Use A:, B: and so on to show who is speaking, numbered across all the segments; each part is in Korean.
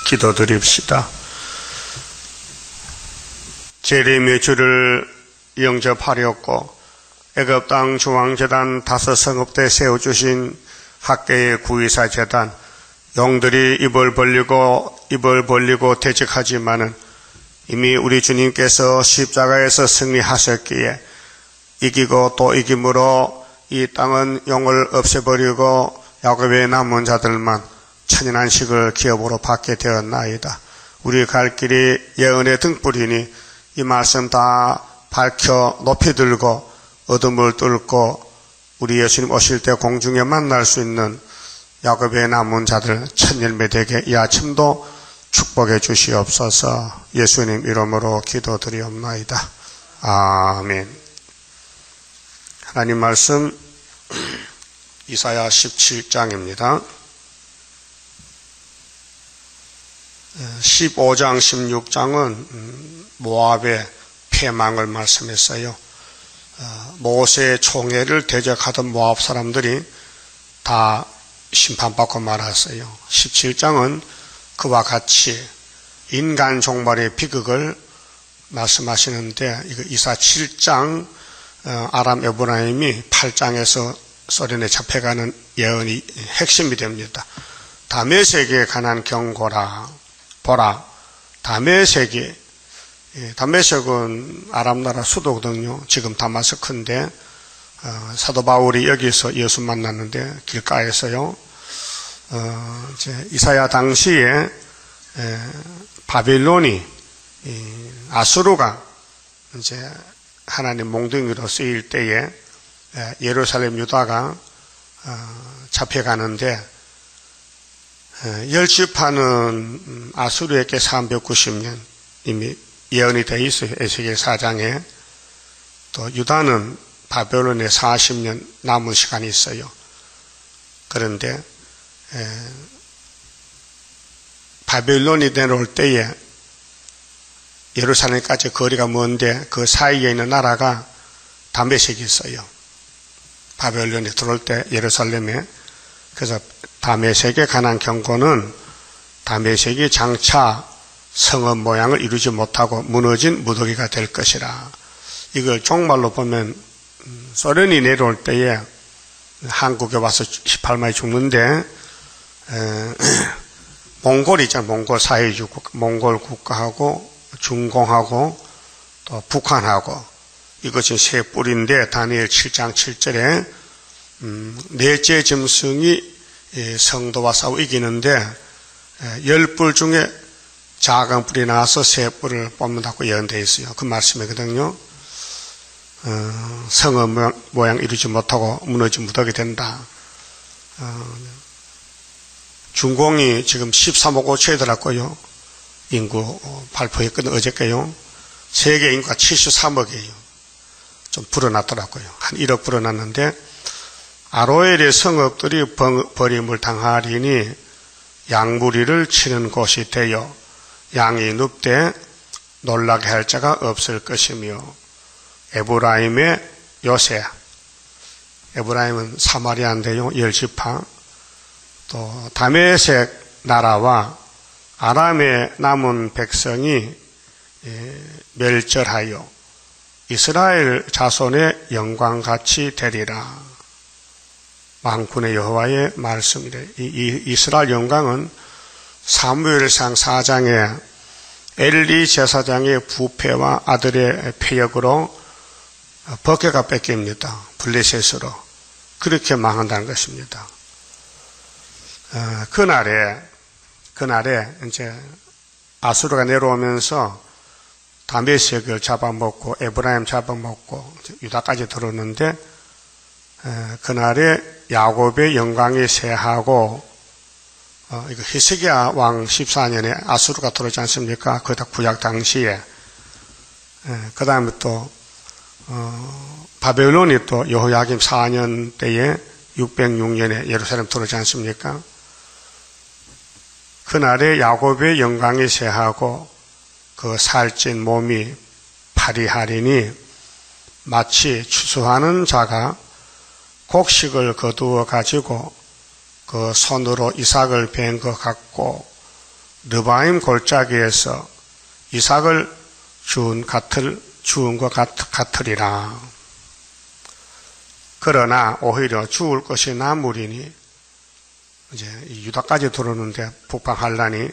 A: 기도드립시다. 재림의 주를 영접하려고 애굽 땅 중앙재단 5성읍대 세워주신 학계의 구의사 재단, 영들이 입을 벌리고 대적하지만은 이미 우리 주님께서 십자가에서 승리하셨기에 이기고 또 이김으로 이 땅은 영을 없애버리고 야곱의 남은 자들만 천연안식을 기업으로 받게 되었나이다. 우리 갈 길이 예언의 등불이니 이 말씀 다 밝혀 높이 들고 어둠을 뚫고 우리 예수님 오실 때 공중에 만날 수 있는 야곱의 남은 자들 천열매 되게 이 아침도 축복해 주시옵소서. 예수님 이름으로 기도드리옵나이다. 아멘. 하나님 말씀 이사야 17장입니다. 15장, 16장은 모압의 패망을 말씀했어요. 모세의 총애를 대적하던 모압 사람들이 다 심판받고 말았어요. 17장은 그와 같이 인간 종말의 비극을 말씀하시는데 이사 7장 아람 에브라임이 8장에서 소련에 잡혀가는 예언이 핵심이 됩니다. 다메섹에 관한 경고라. 보라, 다메섹이, 다메섹은 아람 나라 수도거든요. 지금 다마스크인데 사도 바울이 여기서 예수 만났는데 길가에서요. 이사야 당시에 바빌론이 아수르가 이제 하나님 몽둥이로 쓰일 때에 예루살렘 유다가 잡혀가는데 10지파는 아수르에게 390년 이미 예언이 되어 있어요. 에스겔 4장에. 또 유다는 바벨론에 40년 남은 시간이 있어요. 그런데 바벨론이 내려올 때에 예루살렘까지 거리가 먼데 그 사이에 있는 나라가 다메섹이 있어요. 바벨론이 들어올 때 예루살렘에. 그래서 다메섹에 관한 경고는 다메섹이 장차 성읍 모양을 이루지 못하고 무너진 무더기가 될 것이라. 이걸 종말로 보면 소련이 내려올 때에 한국에 와서 18만이 죽는데 몽골이 있잖아요. 몽골 사회주의 몽골 국가하고 중공하고 또 북한하고 이것이 세 뿔인데 다니엘 7장 7절에 넷째 짐승이 성도와 싸워 이기는데 10뿔 중에 작은 뿔이 나와서 세 뿔을 뽑는다고 예언되어 있어요. 그 말씀이거든요. 성읍 모양 이루지 못하고 무너진 무더기 된다. 중공이 지금 13억 5천이더라고요. 인구 발표했거든요. 어저께요. 세계 인구가 73억이에요. 좀 불어났더라고요. 한 1억 불어났는데 아로엘의 성읍들이 버림을 당하리니 양무리를 치는 곳이 되어 양이 눕되 놀라게 할 자가 없을 것이며 에브라임의 요새, 에브라임은 사마리아인데요. 10지파. 또 다메섹 나라와 아람의 남은 백성이 멸절하여 이스라엘 자손의 영광같이 되리라. 만군의 여호와의 말씀이래. 이 이스라엘 영광은 사무엘상 4장에 엘리 제사장의 부패와 아들의 폐역으로 법궤가 뺏깁니다. 블레셋으로. 그렇게 망한다는 것입니다. 그날에 이제 아수르가 내려오면서 다메섹을 잡아먹고 에브라임 잡아먹고 유다까지 들어오는데 그날에 야곱의 영광이 쇠하고 이거 히스기야 왕 14년에 아수르가 들어오지 않습니까? 그다 구약 당시에 그 다음에 또 바벨론이 또 여호야김 4년 때에 606년에 예루살렘 들어오지 않습니까? 그날에 야곱의 영광이 쇠하고 그 살찐 몸이 파리하리니 마치 추수하는 자가 곡식을 거두어 가지고 그 손으로 이삭을 벤 것 같고 느바임 골짜기에서 이삭을 주은 것 같으리라. 그러나 오히려 죽을 것이 나무리니, 이제 유다까지 들어오는데 북방한란이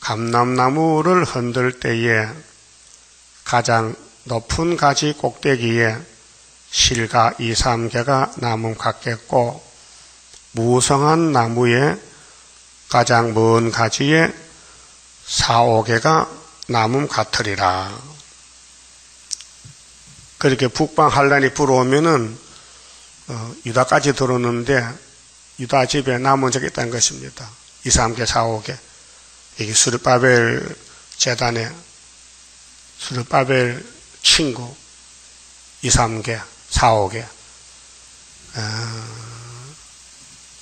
A: 감람나무를 흔들 때에 가장 높은 가지 꼭대기에 실가 2, 3개가 나무 같겠고, 무성한 나무에 가장 먼 가지에 4, 5개가 나무 같으리라. 그렇게 북방 한란이 불어오면은 유다까지 들어오는데 유다 집에 남은 적이 있다는 것입니다. 2, 3개, 4, 5개. 이게 스룹바벨 재단에 스룹바벨 친구 2, 3개, 4, 5개.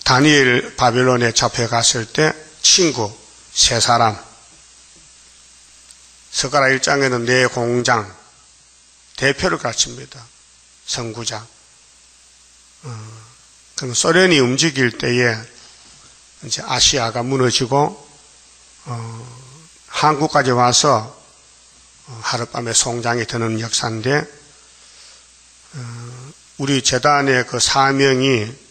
A: 다니엘 바빌론에 잡혀갔을 때 친구 3사람. 스가랴 1장에는 네 공장 대표를 가르칩니다. 선구자. 그럼 소련이 움직일 때에 이제 아시아가 무너지고 한국까지 와서 하룻밤에 송장이 드는 역사인데, 우리 재단의 그 사명이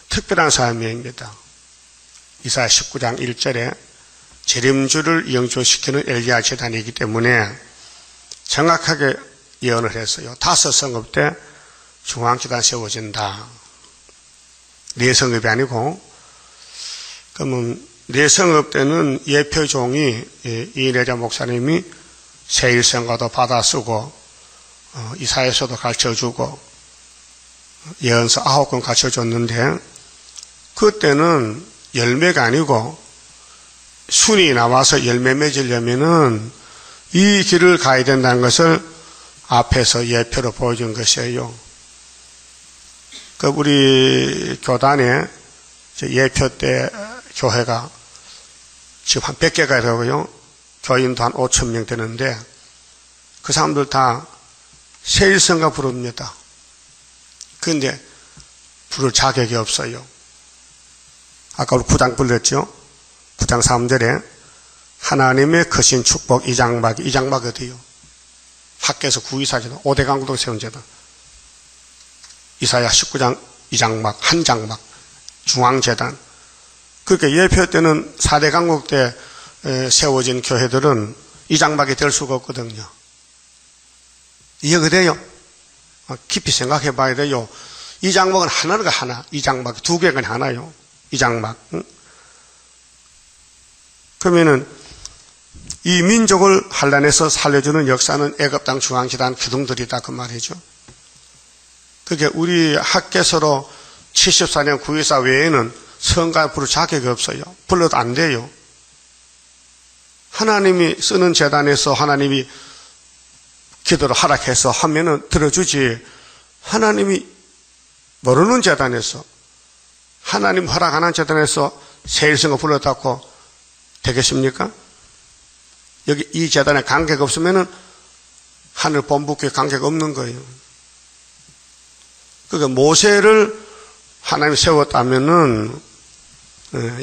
A: 특별한 사명입니다. 이사야 19장 1절에 재림주를 영조시키는 엘리야 재단이기 때문에 정확하게 예언을 했어요. 5 성읍 때 중앙재단 세워진다. 4 성읍이 아니고, 그러면 4 성읍 때는 예표종이 이내자 목사님이 세일성가도 받아쓰고 이사에서도 가르쳐주고 예언서 9권 가르쳐줬는데, 그때는 열매가 아니고 순이 나와서 열매 맺으려면은 이 길을 가야 된다는 것을 앞에서 예표로 보여준 것이에요. 그 우리 교단에 예표 때 교회가 지금 한 100개가 되고요. 교인도 한 5,000명 되는데 그 사람들 다 세일성가 부릅니다. 그런데 부를 자격이 없어요. 아까 우리 9장 불렀죠? 9장 3절에 하나님의 크신 축복 2장막이 어디요? 학계에서 구이사제도 5대 강국도 세운 제도. 이사야 19장 2장막, 한 장막, 중앙재단. 그렇게 예표 때는 4대 강국 때 세워진 교회들은 이 장막이 될 수가 없거든요. 이해가 돼요? 깊이 생각해 봐야 돼요. 이 장막은 하나가 하나, 이 장막 2개가 하나요. 이 장막. 응? 그러면은 이 민족을 한란에서 살려주는 역사는 애굽 땅 중앙재단 기둥들이다 그 말이죠. 그게 우리 학계서로 74년 구의사 외에는 성가 부를 자격이 없어요. 불러도 안 돼요. 하나님이 쓰는 재단에서 하나님이 기도를 허락해서 하면은 들어주지, 하나님이 모르는 재단에서 하나님 허락 안 한 재단에서 세일성을 불러닫고 되겠습니까? 여기 이 재단에 관계가 없으면은 하늘 본부교회 관계가 없는 거예요. 그러니까 모세를 하나님이 세웠다면은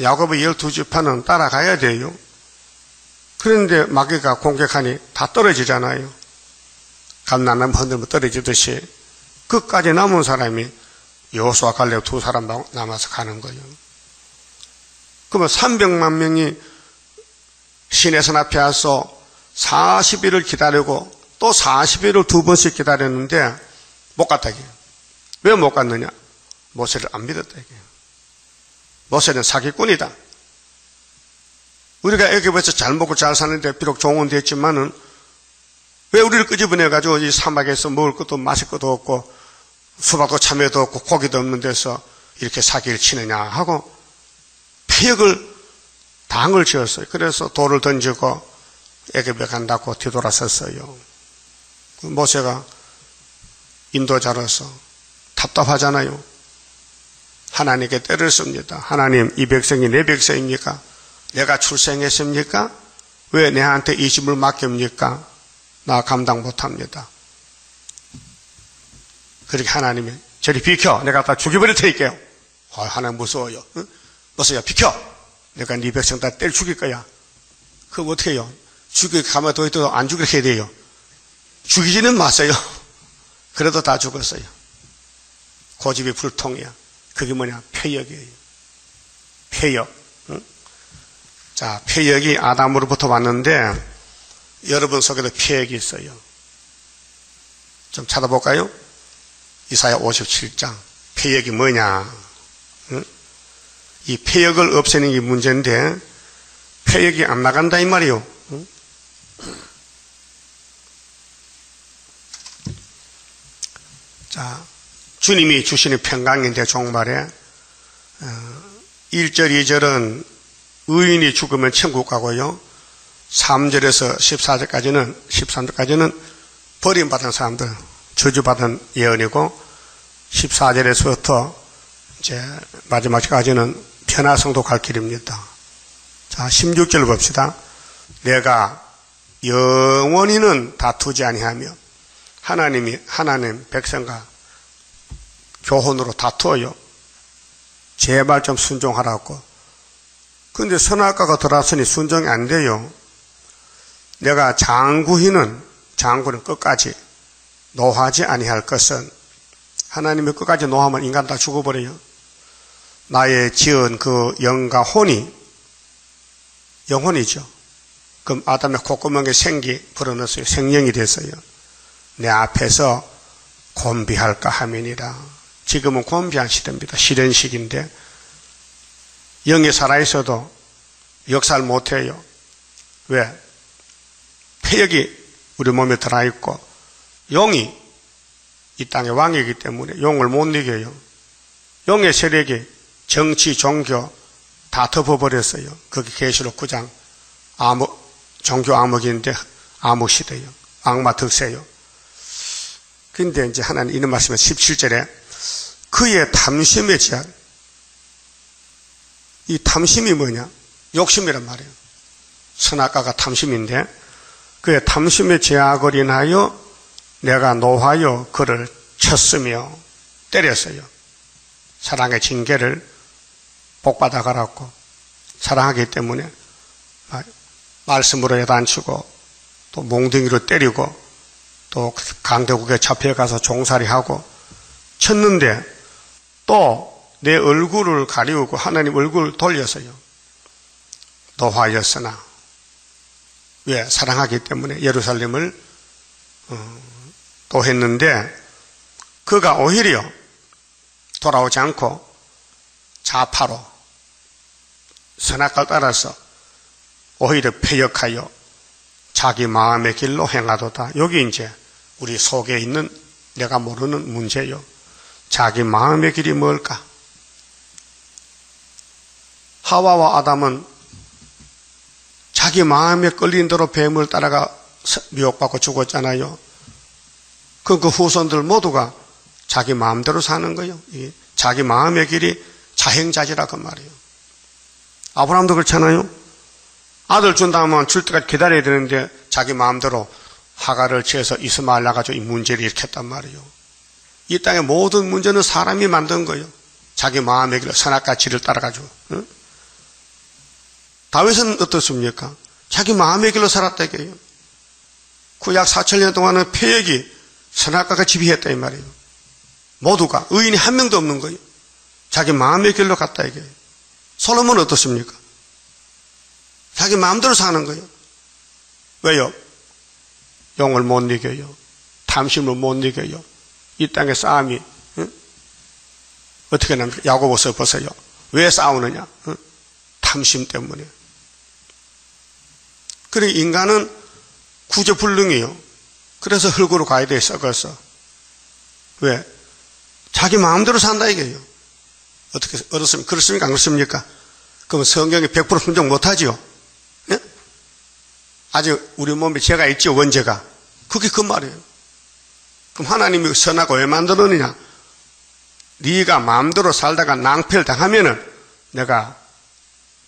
A: 야곱의 12지파는 따라가야 돼요. 그런데 마귀가 공격하니 다 떨어지잖아요. 감나무 흔들면 떨어지듯이 끝까지 남은 사람이 여호수아 갈렙 2 사람 남아서 가는 거예요. 그러면 300만 명이 시내산 앞에 와서 40일을 기다리고 또 40일을 2번씩 기다렸는데 못 갔다 이게. 왜 못 갔느냐? 모세를 안 믿었다 이게. 모세는 사기꾼이다. 우리가 애굽에서 잘 먹고 잘 사는데 비록 종은 됐지만은 왜 우리를 끄집어내가지고 이 사막에서 먹을 것도 마실 것도 없고 수박도 참외도 없고 고기도 없는 데서 이렇게 사기를 치느냐 하고 폐역을 당을 지었어요. 그래서 돌을 던지고 애굽에 간다고 뒤돌아섰어요. 모세가 인도자로서 답답하잖아요. 하나님께 때를 씁니다. 하나님, 이 백성이 내 백성입니까? 내가 출생했습니까? 왜 내한테 이 집을 맡깁니까? 나 감당 못합니다. 그렇게 하나님이 저리 비켜. 내가 다 죽여버릴 테니까요. 하나님 무서워요. 응? 무서워요. 비켜. 내가 네 백성 다 때려 죽일 거야. 그럼 어떻게 해요? 죽일 가만 둬도 안 죽이게 해야 돼요. 죽이지는 마세요. 그래도 다 죽었어요. 고집이 불통이야. 그게 뭐냐? 패역이에요. 패역. 응? 자, 패역이 아담으로부터 왔는데 여러분 속에도 패역이 있어요. 좀 찾아볼까요? 이사야 57장. 패역이 뭐냐? 응? 이 패역을 없애는 게 문제인데 패역이 안 나간다 이 말이에요. 응? 자, 주님이 주시는 평강인데 종말에 1절 2절은 의인이 죽으면 천국 가고요. 3절에서 13절까지는 버림받은 사람들, 저주받은 예언이고 14절에서부터 이제 마지막까지는 변화성도 갈 길입니다. 자, 16절 봅시다. 내가 영원히는 다투지 아니하며 하나님 백성과 교훈으로 다투어요. 제발 좀 순종하라고. 근데 선악과가 들어왔으니 순종이 안 돼요. 내가 장구는 끝까지 노하지 아니할 것은 하나님이 끝까지 노하면 인간 다 죽어버려요. 나의 지은 그 영과 혼이 영혼이죠. 그럼 아담의 콧구멍에 생기 불어넣었어요. 생명이 됐어요. 내 앞에서 곤비할까 하면이라. 지금은 곤비한 시대입니다. 시련식인데 영이 살아있어도 역사를 못해요. 왜? 패역이 우리 몸에 들어있고 용이 이 땅의 왕이기 때문에 용을 못 이겨요. 용의 세력이 정치, 종교 다 덮어버렸어요. 그게 계시록 9장 종교 암흑인데 암흑시대요. 악마 득세요. 근데 이제 하나님 이런 말씀은 17절에 그의 탐심의 제약. 이 탐심이 뭐냐? 욕심이란 말이에요. 선악과가 탐심인데 그의 탐심의 제약을 인하여 내가 노하여 그를 쳤으며 때렸어요. 사랑의 징계를 복받아 가라고. 사랑하기 때문에 말씀으로 야단치고 또 몽둥이로 때리고 또 강대국에 잡혀가서 종살이하고 쳤는데 또 내 얼굴을 가리우고 하나님 얼굴을 돌렸어요. 노하였으나 왜? 사랑하기 때문에 예루살렘을 또 했는데 그가 오히려 돌아오지 않고 좌파로 선악과를 따라서 오히려 패역하여 자기 마음의 길로 행하도다. 여기 이제 우리 속에 있는 내가 모르는 문제요. 자기 마음의 길이 뭘까? 하와와 아담은 자기 마음에 끌린 대로 뱀을 따라가 미혹받고 죽었잖아요. 그 후손들 모두가 자기 마음대로 사는 거예요. 자기 마음의 길이 자행자지라 그 말이에요. 아브라함도 그렇잖아요. 아들 준다면 줄 때까지 기다려야 되는데 자기 마음대로 하가를 지어서 이스마엘 낳아가지고 이 문제를 일으켰단 말이에요. 이 땅의 모든 문제는 사람이 만든 거예요. 자기 마음의 길로 선악과 지를 따라가지고. 응? 다윗은 어떻습니까? 자기 마음의 길로 살았다 이거예요. 구약 4,000년 동안은 패역이 선악과가 지배했다 이 말이에요. 모두가 의인이 한 명도 없는 거예요. 자기 마음의 길로 갔다 이거예요. 솔로몬은 어떻습니까? 자기 마음대로 사는 거예요. 왜요? 용을 못 이겨요. 탐심을 못 이겨요. 이 땅의 싸움이 어떻게 납니까? 야고보서 보세요. 왜 싸우느냐? 탐심 때문에. 그래 인간은 구제불능이에요. 그래서 흙으로 가야 돼 썩어서. 왜? 자기 마음대로 산다 이게요. 어떻게 어떻습니까? 그렇습니까? 안 그렇습니까? 그럼 성경이 100% 순종 못하지요? 예? 아직 우리 몸에 죄가 있지요, 원죄가. 그게 그 말이에요. 그럼 하나님이 선하고 왜 만들었느냐? 네가 마음대로 살다가 낭패를 당하면은 내가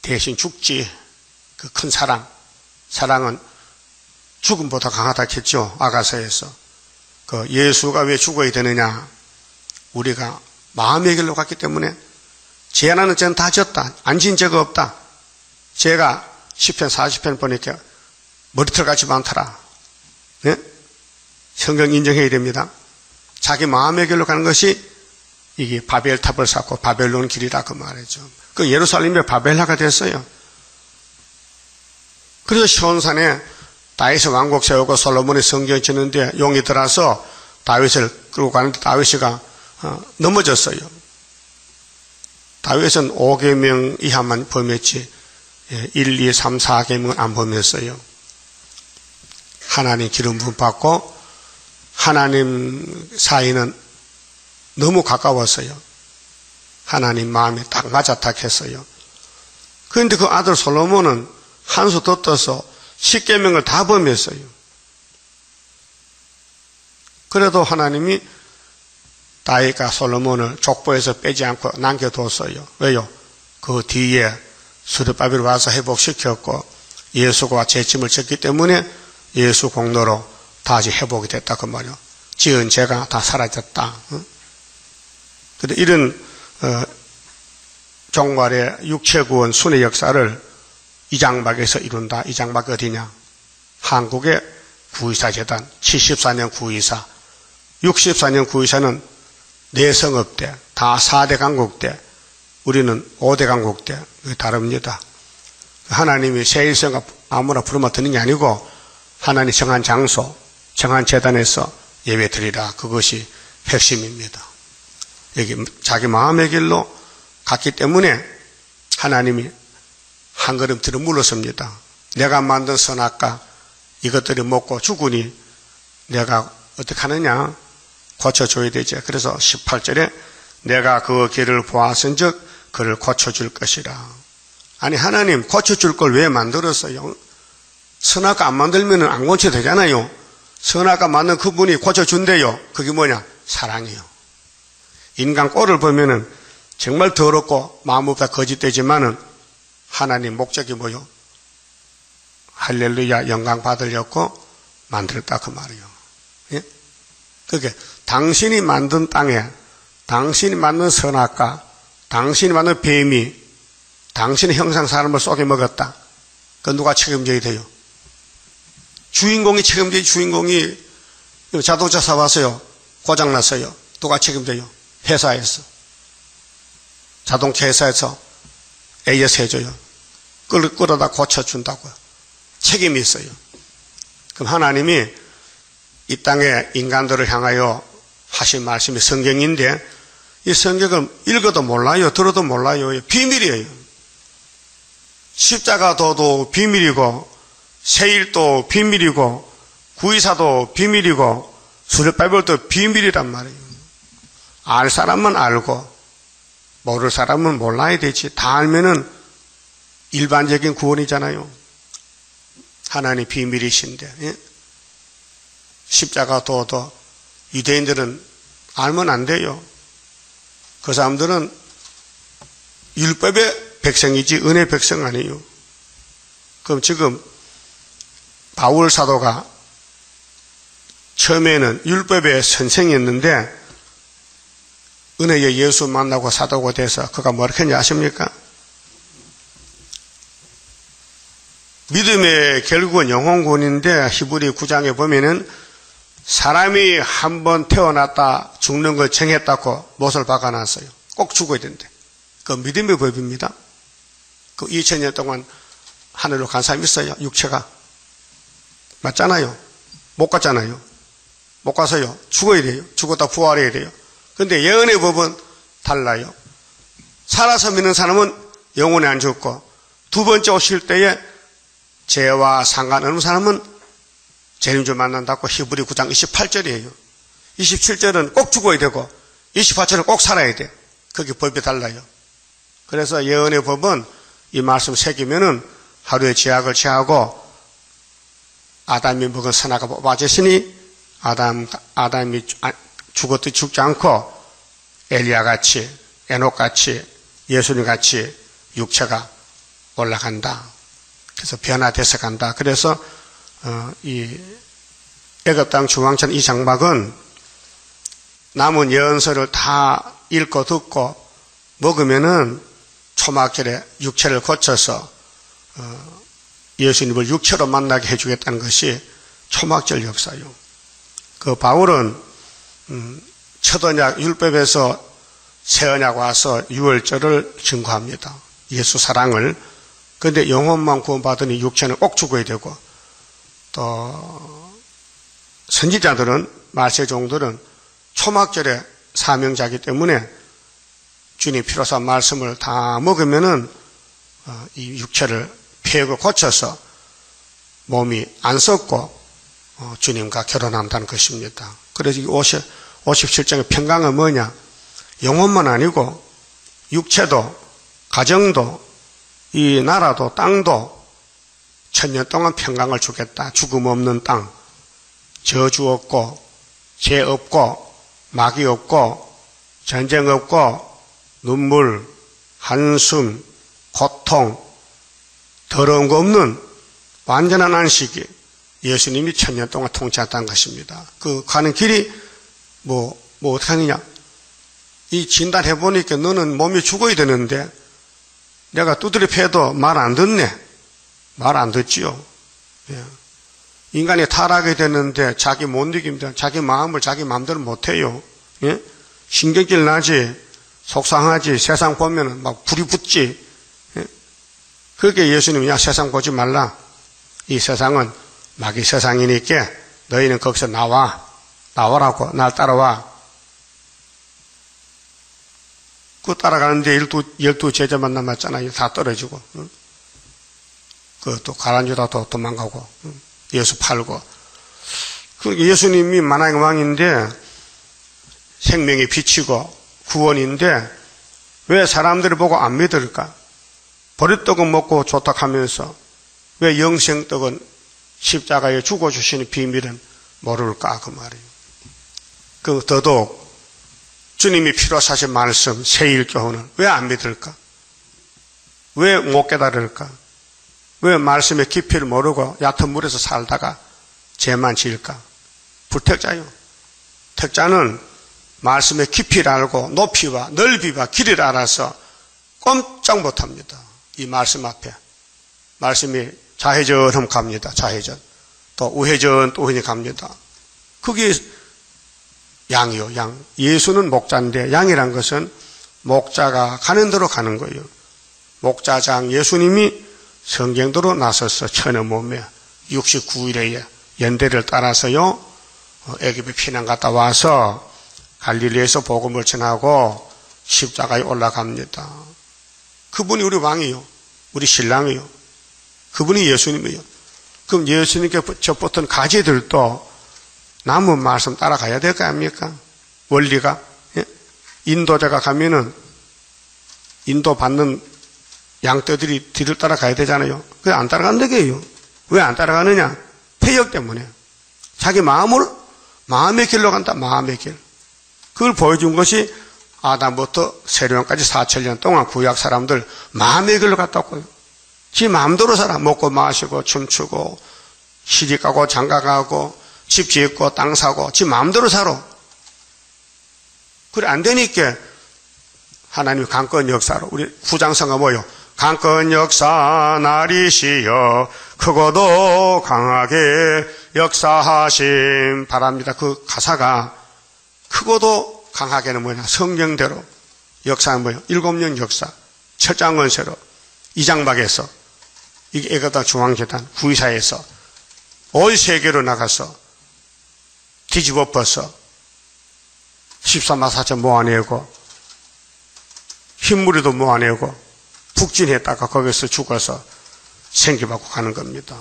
A: 대신 죽지. 그 큰 사랑은 죽음보다 강하다 했죠. 아가서에서. 그 예수가 왜 죽어야 되느냐? 우리가 마음의 길로 갔기 때문에 죄 하나는 죄는 다 졌다. 안 진 죄가 없다. 제가 10편 40편 보니까 머리털같이 많더라. 네? 성경 인정해야 됩니다. 자기 마음의 길로 가는 것이 이게 바벨탑을 쌓고 바벨론 길이라 그 말이죠. 그 예루살렘이 바벨라가 됐어요. 그래서 시온산에 다윗의 왕국 세우고 솔로몬이 성전 짓는데 용이 들어서 다윗을 끌고 가는데 다윗이가 넘어졌어요. 다윗은 5계명 이하만 범했지 1, 2, 3, 4계명은 안 범했어요. 하나님 기름 부음 받고 하나님 사이는 너무 가까웠어요. 하나님 마음에 딱 맞아탁했어요. 그런데 그 아들 솔로몬은 한 수 더 떠서 10계명을 다 범했어요. 그래도 하나님이 다윗과 솔로몬을 족보에서 빼지 않고 남겨뒀어요. 왜요? 그 뒤에 수르바벨이 와서 회복시켰고 예수가 죄짐을 졌기 때문에 예수 공로로 다시 회복이 됐다 그 말이요. 지은 죄가 다 사라졌다. 그런데 이런 종말의 육체구원 순회 역사를 이장박에서 이룬다. 이장박이 어디냐? 한국의 구의사재단 74년 구의사 64년 구의사는 내성읍대 다 4대 강국대 우리는 5대 강국대 다릅니다. 하나님이 세일성가 아무나 부르면 드는 게 아니고 하나님 정한 장소 정한 재단에서 예배 드리라. 그것이 핵심입니다. 여기 자기 마음의 길로 갔기 때문에 하나님이 한 걸음 뒤로 물러섭니다. 내가 만든 선악과 이것들이 먹고 죽으니 내가 어떻게 하느냐? 고쳐줘야 되지. 그래서 18절에 내가 그 길을 보았은즉 그를 고쳐줄 것이라. 아니 하나님 고쳐줄 걸 왜 만들었어요? 선악과 안 만들면 안 고쳐도 되잖아요. 선악과 만든 그분이 고쳐준대요. 그게 뭐냐? 사랑이요. 인간 꼴을 보면은 정말 더럽고 마음보다 거짓되지만은 하나님 목적이 뭐요? 할렐루야 영광 받으려고 만들었다 그 말이요. 예? 그게 당신이 만든 땅에 당신이 만든 선악과 당신이 만든 뱀이 당신의 형상 사람을 쏘게 먹었다. 그 누가 책임져야 돼요? 주인공이 책임져야. 주인공이 자동차 사왔어요. 고장났어요. 누가 책임져요? 회사에서. 자동차 회사에서 AS 해줘요. 끌어다 고쳐준다고요. 책임이 있어요. 그럼 하나님이 이 땅에 인간들을 향하여 하신 말씀이 성경인데 이 성경을 읽어도 몰라요. 들어도 몰라요. 비밀이에요. 십자가도도 비밀이고 세일도 비밀이고 구의사도 비밀이고 수레바벨도 비밀이란 말이에요. 알 사람은 알고 모를 사람은 몰라야 되지. 다 알면은 일반적인 구원이잖아요. 하나님 비밀이신데 예? 십자가도도 유대인들은 알면 안 돼요. 그 사람들은 율법의 백성이지 은혜의 백성 아니에요. 그럼 지금 바울 사도가 처음에는 율법의 선생이었는데 은혜의 예수 만나고 사도가 돼서 그가 뭐라 했냐 아십니까? 믿음의 결국은 영혼구원인데 히브리 9장에 보면은 사람이 한번 태어났다 죽는 걸 정했다고 못을 박아놨어요. 꼭 죽어야 된대. 그 믿음의 법입니다. 그 2000년 동안 하늘로 간 사람이 있어요. 육체가. 맞잖아요. 못 갔잖아요. 못 가서요. 죽어야 돼요. 죽었다 부활해야 돼요. 그런데 예언의 법은 달라요. 살아서 믿는 사람은 영원히 안 죽고 두 번째 오실 때에 죄와 상관없는 사람은 재림주 만난다고 히브리 9장 28절이에요. 27절은 꼭 죽어야 되고 28절은 꼭 살아야 돼. 그게 법이 달라요. 그래서 예언의 법은 이 말씀 새기면은 하루에 죄악을 취하고 아담이 먹은 선악과 뽑아졌으니 아담이 죽었듯 죽지 않고 엘리야같이 에녹같이 예수님같이 육체가 올라간다. 그래서 변화돼서 간다. 그래서 이 애굽 땅 중앙천 이 장막은 남은 예언서를 다 읽고 듣고 먹으면은 초막절에 육체를 고쳐서 예수님을 육체로 만나게 해주겠다는 것이 초막절 역사요. 그 바울은 첫 언약 율법에서 새 언약 와서 유월절을 증거합니다. 예수 사랑을. 그런데 영혼만 구원받으니 육체는 꼭 죽어야 되고, 또 선지자들은, 말세종들은 초막절에 사명자이기 때문에 주님 피로서 말씀을 다 먹으면은 이 육체를 폐역을 고쳐서 몸이 안 썩고 주님과 결혼한다는 것입니다. 그래서 57장의 평강은 뭐냐? 영혼만 아니고 육체도, 가정도, 이 나라도, 땅도 천년 동안 평강을 주겠다. 죽음 없는 땅, 저주 없고, 죄 없고, 마귀 없고, 전쟁 없고, 눈물, 한숨, 고통, 더러운 거 없는 완전한 안식이 예수님이 천년 동안 통치했다는 것입니다. 그 가는 길이 뭐 어떻게 하느냐? 이 진단해 보니까 너는 몸이 죽어야 되는데 내가 두드려 패도 말 안 듣네. 말 안 듣지요. 예. 인간이 타락이 되는데 자기 못 이깁니다. 자기 마음을 자기 마음대로 못 해요. 예? 신경질 나지, 속상하지, 세상 보면은 막 불이 붙지. 예? 그렇게 예수님이 야 세상 보지 말라. 이 세상은 마귀 세상이니까 너희는 거기서 나와라고, 날 따라와. 그 따라가는데 12 제자만 남았잖아요. 다 떨어지고. 응? 또 가란주다도 도망가고, 응? 예수 팔고. 그러니까 예수님이 만왕의 왕인데 생명의 빛이고 구원인데 왜 사람들이 보고 안 믿을까? 버릇떡은 먹고 좋다 하면서 왜 영생떡은 십자가에 죽어주시는 비밀은 모를까 그 말이에요. 그 더더욱 주님이 피로 사신 말씀 세일교훈을 왜 안 믿을까? 왜 못 깨달을까? 왜 말씀의 깊이를 모르고 얕은 물에서 살다가 죄만 지을까? 불택자요. 택자는 말씀의 깊이를 알고 높이와 넓이와 길이를 알아서 꼼짝 못합니다. 이 말씀 앞에. 말씀이 좌회전하면 갑니다. 좌회전. 또 우회전 또 우회전 갑니다. 그게 양이요, 양. 예수는 목자인데 양이란 것은 목자가 가는 대로 가는 거예요. 목자장 예수님이 성경대로 나서서 천의 몸에 69일에 연대를 따라서요, 애굽에 피난 갔다 와서 갈릴리에서 복음을 전하고 십자가에 올라갑니다. 그분이 우리 왕이요. 우리 신랑이요. 그분이 예수님이요. 그럼 예수님께 접붙은 가지들도 남은 말씀 따라가야 될 거 아닙니까? 원리가. 예? 인도자가 가면은 인도받는 양떼들이 뒤를 따라가야 되잖아요. 그게 안 따라간다고요. 왜 안 따라가느냐? 폐역 때문에. 자기 마음의 길로 간다. 마음의 길. 그걸 보여준 것이 아담부터 세례요한까지 4,000년 동안 구약 사람들 마음의 길로 갔다고요. 지 마음대로 살아. 먹고 마시고 춤추고 시집가고 장가가고 집 짓고 땅 사고 지 마음대로 살아. 그래 안 되니까 하나님의 강권 역사로 우리 후장성가 뭐요? 강권 역사 나리시여 크고도 강하게 역사하심 바랍니다. 그 가사가 크고도 강하게는 뭐냐? 성경대로 역사는 뭐예요? 7년 역사 철장원세로 이장박에서 이게 애가다 중앙재단 구의사에서 온 세계로 나가서 뒤집어 엎어서 14만 4천 모아내고 흰무리도 모아내고 북진했다가 거기서 죽어서 생기받고 가는 겁니다.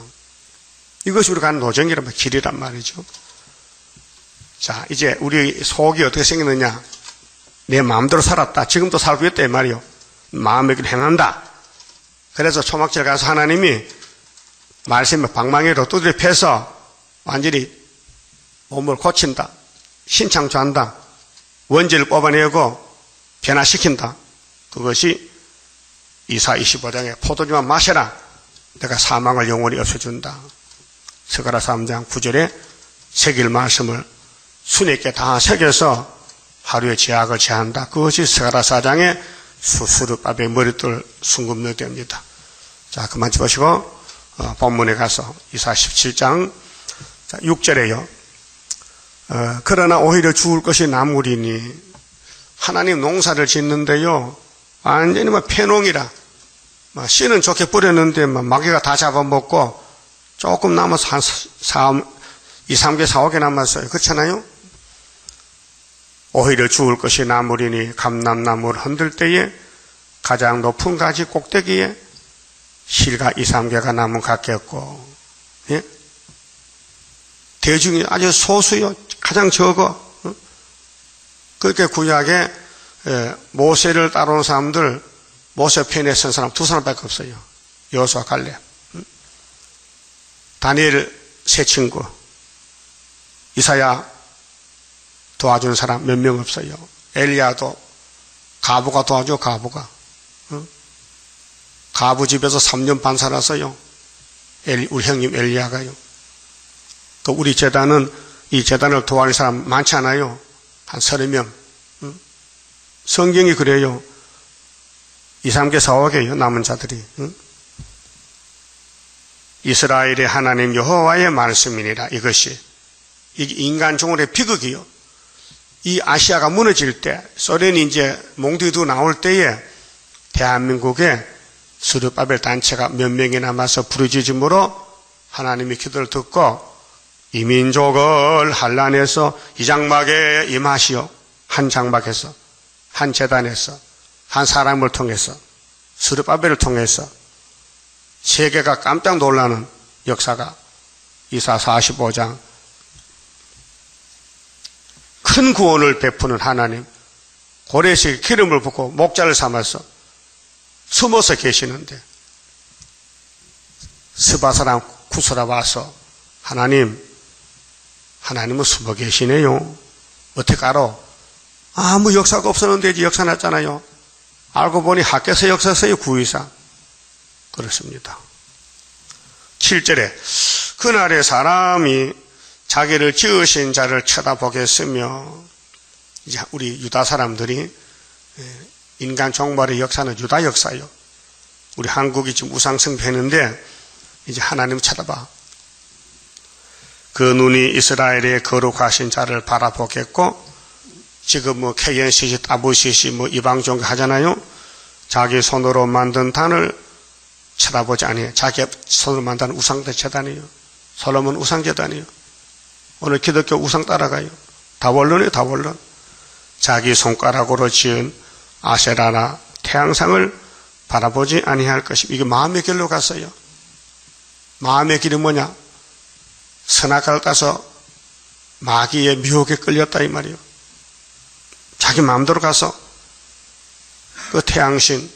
A: 이것이 우리가 가는 노정이란 말, 길이란 말이죠. 자, 이제 우리 속이 어떻게 생겼느냐? 내 마음대로 살았다. 지금도 살고 있다 이 말이요. 마음의 길을 행한다. 그래서 초막절 가서 하나님이 말씀의 방망이로 두드려 패서 완전히 몸을 고친다. 신창조한다. 원죄를 뽑아내고 변화시킨다. 그것이 이사 25장에 포도주만 마셔라. 내가 사망을 영원히 없애준다. 스가랴 3장 9절에 새길 말씀을 순위있게 다 새겨서 하루의 죄악을 제한다. 그것이 스가랴 4장의 수수르밥의 머릿돌 순금노됩니다. 자, 그만 보시고 본문에 가서 이사 17장 6절에요. 그러나 오히려 죽을 것이 나무리니 하나님 농사를 짓는데요. 완전히 폐농이라 씨는 좋게 뿌렸는데 마귀가 다 잡아먹고 조금 남아서 한 2, 3개, 4, 5개 남았어요. 그렇잖아요? 오히려 죽을 것이 나무리니 감람나무를 흔들 때에 가장 높은 가지 꼭대기에 실가 2, 3개가 나무 같겠고, 예? 대중이 아주 소수요. 가장 적어. 그렇게 구약에 모세를 따라온 사람들, 모세 편에 선 사람 2사람밖에 없어요. 여호수아, 갈렙. 다니엘 세 친구, 이사야 도와주는 사람 몇 명 없어요. 엘리야도 가부가 도와줘, 가부가. 가부 집에서 3년 반 살았어요. 우리 형님 엘리야가요. 또 우리 재단은 이 재단을 도와줄 사람 많지 않아요. 한 30명. 성경이 그래요. 2, 3개, 4, 5개요. 남은 자들이. 이스라엘의 하나님 여호와의 말씀이니라. 이것이 인간 종을의 비극이요. 이 아시아가 무너질 때, 소련이 이제 몽둥이도 나올 때에 대한민국에 스룹바벨 단체가 몇 명이 남아서 부르짖음으로 하나님의 기도를 듣고 이 민족을 환난에서 이 장막에 임하시오. 한 장막에서, 한 재단에서, 한 사람을 통해서, 스룹바벨을 통해서 세계가 깜짝 놀라는 역사가 이사 45장 큰 구원을 베푸는 하나님, 고레식의 기름을 붓고 목자를 삼아서 숨어서 계시는데 스바 사람 구스라 와서 하나님은 숨어 계시네요. 어떻게 알아? 아무 역사가 없었는데 이제 역사 났잖아요. 알고 보니 학교에서 역사였어요. 9.24. 그렇습니다. 7절에 그날에 사람이 자기를 지으신 자를 쳐다보겠으며, 이제 우리 유다 사람들이 인간 종말의 역사는 유다 역사요. 우리 한국이 지금 우상숭배했는데 이제 하나님 쳐다봐. 그 눈이 이스라엘의 거룩하신 자를 바라보겠고, 지금 KNCC, WCC 이방 종교 하잖아요. 자기 손으로 만든 단을 쳐다보지 아니에요. 자기 손으로 만든 우상대 재단이에요. 솔로몬 우상재단이에요. 오늘 기독교 우상 따라가요. 다원론이에요, 다원론. 자기 손가락으로 지은 아세라나 태양상을 바라보지 아니할 것이고, 이게 마음의 길로 갔어요. 마음의 길이 뭐냐? 선악과를 따서 마귀의 미혹에 끌렸다 이 말이에요. 자기 마음대로 가서 그 태양신,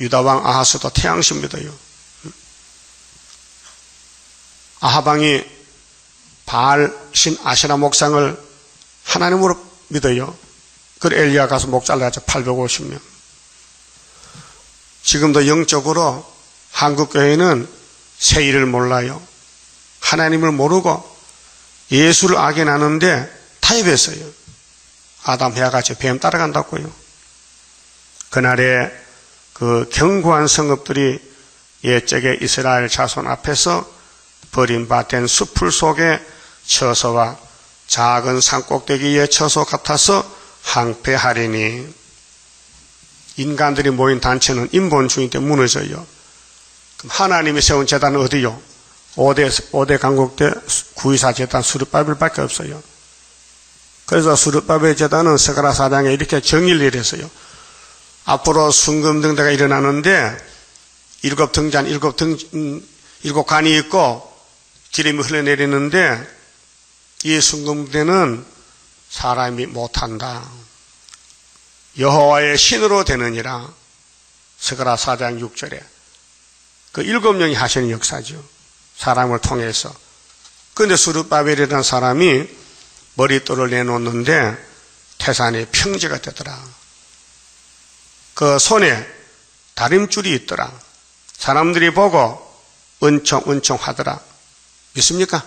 A: 유다왕 아하스도 태양신 믿어요. 아하방이 바알신 아세라 목상을 하나님으로 믿어요. 그 엘리야 가서 목 잘라서 850명. 지금도 영적으로 한국교회는 세일을 몰라요. 하나님을 모르고 예수를 악인하는데 타협했어요. 아담 해와같이 뱀 따라간다고요. 그날에 그 견고한 성읍들이 옛적의 이스라엘 자손 앞에서 버림받은 숲풀 속에 처소와 작은 산꼭대기의 처소 같아서 항폐하리니, 인간들이 모인 단체는 인본주의 때 무너져요. 그럼 하나님이 세운 재단은 어디요? 5대 강국대 9.24 재단 스룹바벨밖에 없어요. 그래서 스룹바벨 재단은 스가랴 4장에 이렇게 정의를 내렸어요. 앞으로 순금등대가 일어나는데 7등잔, 7간이 있고 기름이 흘러내리는데 이 순금대는 사람이 못한다. 여호와의 신으로 되느니라. 스가랴 4장 6절에 그 7명이 하시는 역사죠. 사람을 통해서. 그런데 스룹바벨이라는 사람이 머릿돌을 내놓는데 태산이 평지가 되더라. 그 손에 다림줄이 있더라. 사람들이 보고 은총 하더라. 믿습니까?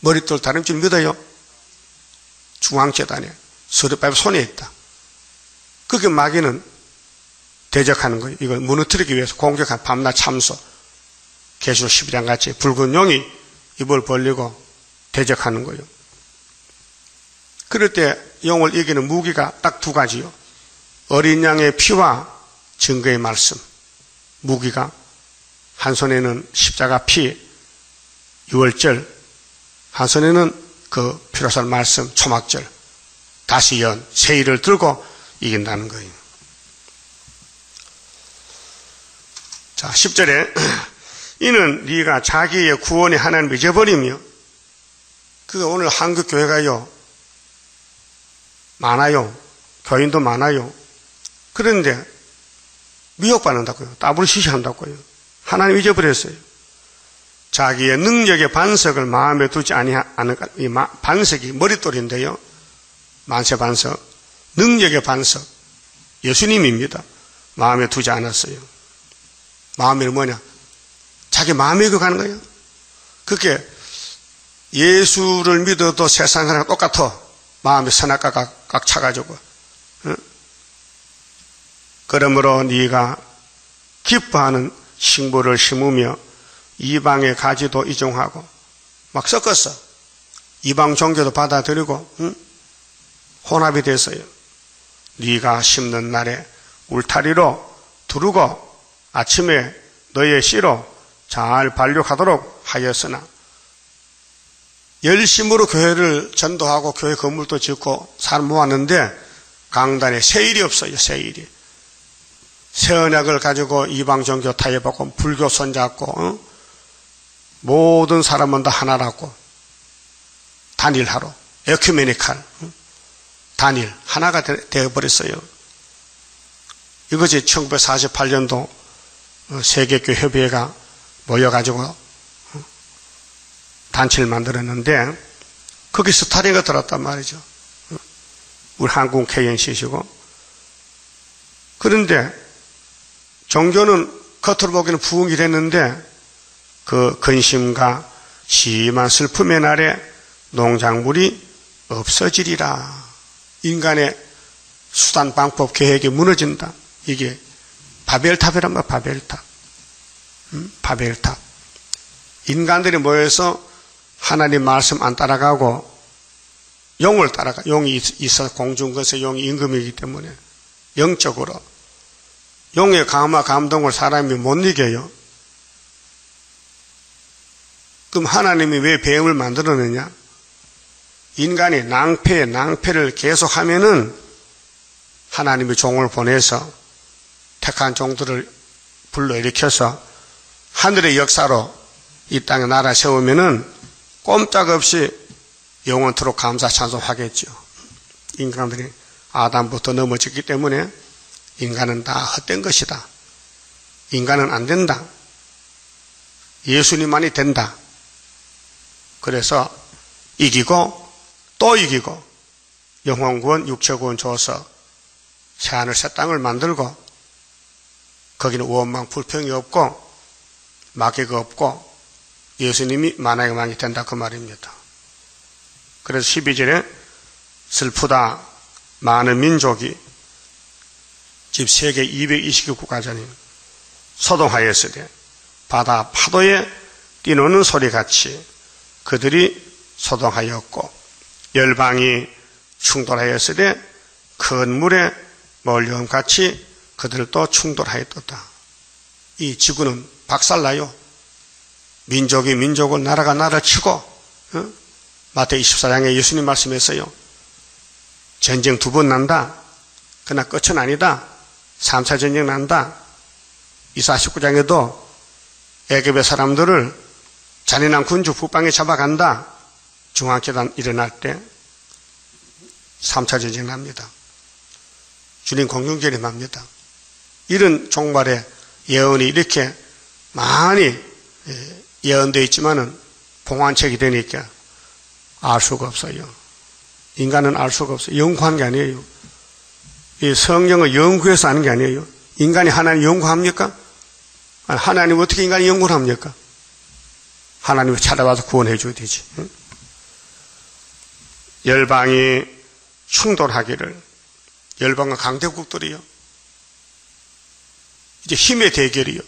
A: 머릿돌 다림줄 믿어요? 중앙재단에 스룹바벨 손에 있다. 그게 마귀는 대적하는 거예요. 이걸 무너뜨리기 위해서 공격한 밤낮 참소. 계시록 12장 같이 붉은 용이 입을 벌리고 대적하는 거예요. 그럴 때 용을 이기는 무기가 딱 두 가지요. 어린 양의 피와 증거의 말씀. 무기가 한 손에는 십자가 피, 유월절, 한 손에는 그 피로살 말씀, 초막절, 다시 연, 세일을 들고 이긴다는 거예요. 자, 10절에 이는 네가 자기의 구원의 하나님을 잊어버리며, 오늘 한국 교회가요 많아요. 교인도 많아요. 그런데 미혹받는다고요. 따블시시한다고요. 하나님 잊어버렸어요. 자기의 능력의 반석을 마음에 두지 아니하는, 이 반석이 머릿돌인데요. 만세반석, 능력의 반석, 예수님입니다. 마음에 두지 않았어요. 마음에는 뭐냐? 자기 마음에 가는 거예요. 그렇게 예수를 믿어도 세상 사람과 똑같아. 마음에 선악과가 꽉 차가지고. 응? 그러므로 네가 기뻐하는 식물을 심으며 이방의 가지도 이종하고 막 섞었어. 이방 종교도 받아들이고 응? 혼합이 됐어요. 네가 심는 날에 울타리로 두르고 아침에 너의 씨로 잘 발육하도록 하였으나, 열심으로 교회를 전도하고 교회 건물도 짓고 사람 모았는데 강단에 세일이 없어요. 세일이. 새 언약을 가지고 이방 종교 타협하고 불교 손잡고 응? 모든 사람은 다 하나라고 단일하로 에큐메니칼 응? 단일 하나가 되어버렸어요. 이것이 1948년도 세계교회협의회가 모여가지고 단체를 만들었는데 거기 스타링가 들었단 말이죠. 우리 한국 KNC시고. 그런데 종교는 겉으로 보기에는 부흥이 됐는데 그 근심과 심한 슬픔의 날에 농작물이 없어지리라. 인간의 수단 방법 계획이 무너진다. 이게 바벨탑이란 말이야. 바벨탑. 바벨탑. 인간들이 모여서 하나님 말씀 안 따라가고 용을 따라가. 용이 있어 공중 것에 용이 임금이기 때문에 영적으로 용의 감화 감동을 사람이 못 이겨요. 그럼 하나님이 왜 뱀을 만들어내냐? 인간이 낭패를 계속하면은 하나님이 종을 보내서 택한 종들을 불러일으켜서 하늘의 역사로 이 땅에 나라 세우면은 꼼짝없이 영원토록 감사 찬송하겠죠. 인간들이 아담부터 넘어졌기 때문에 인간은 다 헛된 것이다. 인간은 안 된다. 예수님만이 된다. 그래서 이기고 또 이기고 영혼구원, 육체구원 줘서 새하늘 새 땅을 만들고 거기는 원망 불평이 없고 마귀가 없고 예수님이 만왕의 왕이 된다 그 말입니다. 그래서 12절에 슬프다 많은 민족이 집 세계 229가전이 소동하였으되 바다 파도에 뛰노는 소리같이 그들이 소동하였고 열방이 충돌하였으되 큰 물에 몰려옴같이 그들도 충돌하였도다. 이 지구는 박살나요. 민족이 민족을 나라가 나라를 치고 마태복음 24장에 예수님 말씀했어요. 전쟁 2번 난다. 그러나 끝은 아니다. 3차 전쟁 난다. 이사 19장에도 애굽의 사람들을 잔인한 군주 북방에 잡아간다. 중앙계단 일어날 때 3차 전쟁 납니다. 주님 공중전이 납니다. 이런 종말의 예언이 이렇게 많이 예언되어 있지만은 봉환책이 되니까 알 수가 없어요. 인간은 알 수가 없어요. 연구한 게 아니에요. 이 성경을 연구해서 하는 게 아니에요. 인간이 하나님 연구합니까? 하나님 어떻게 인간이 연구를 합니까? 하나님을 찾아와서 구원해 줘야 되지. 열방이 충돌하기를. 열방은 강대국들이요. 이제 힘의 대결이요.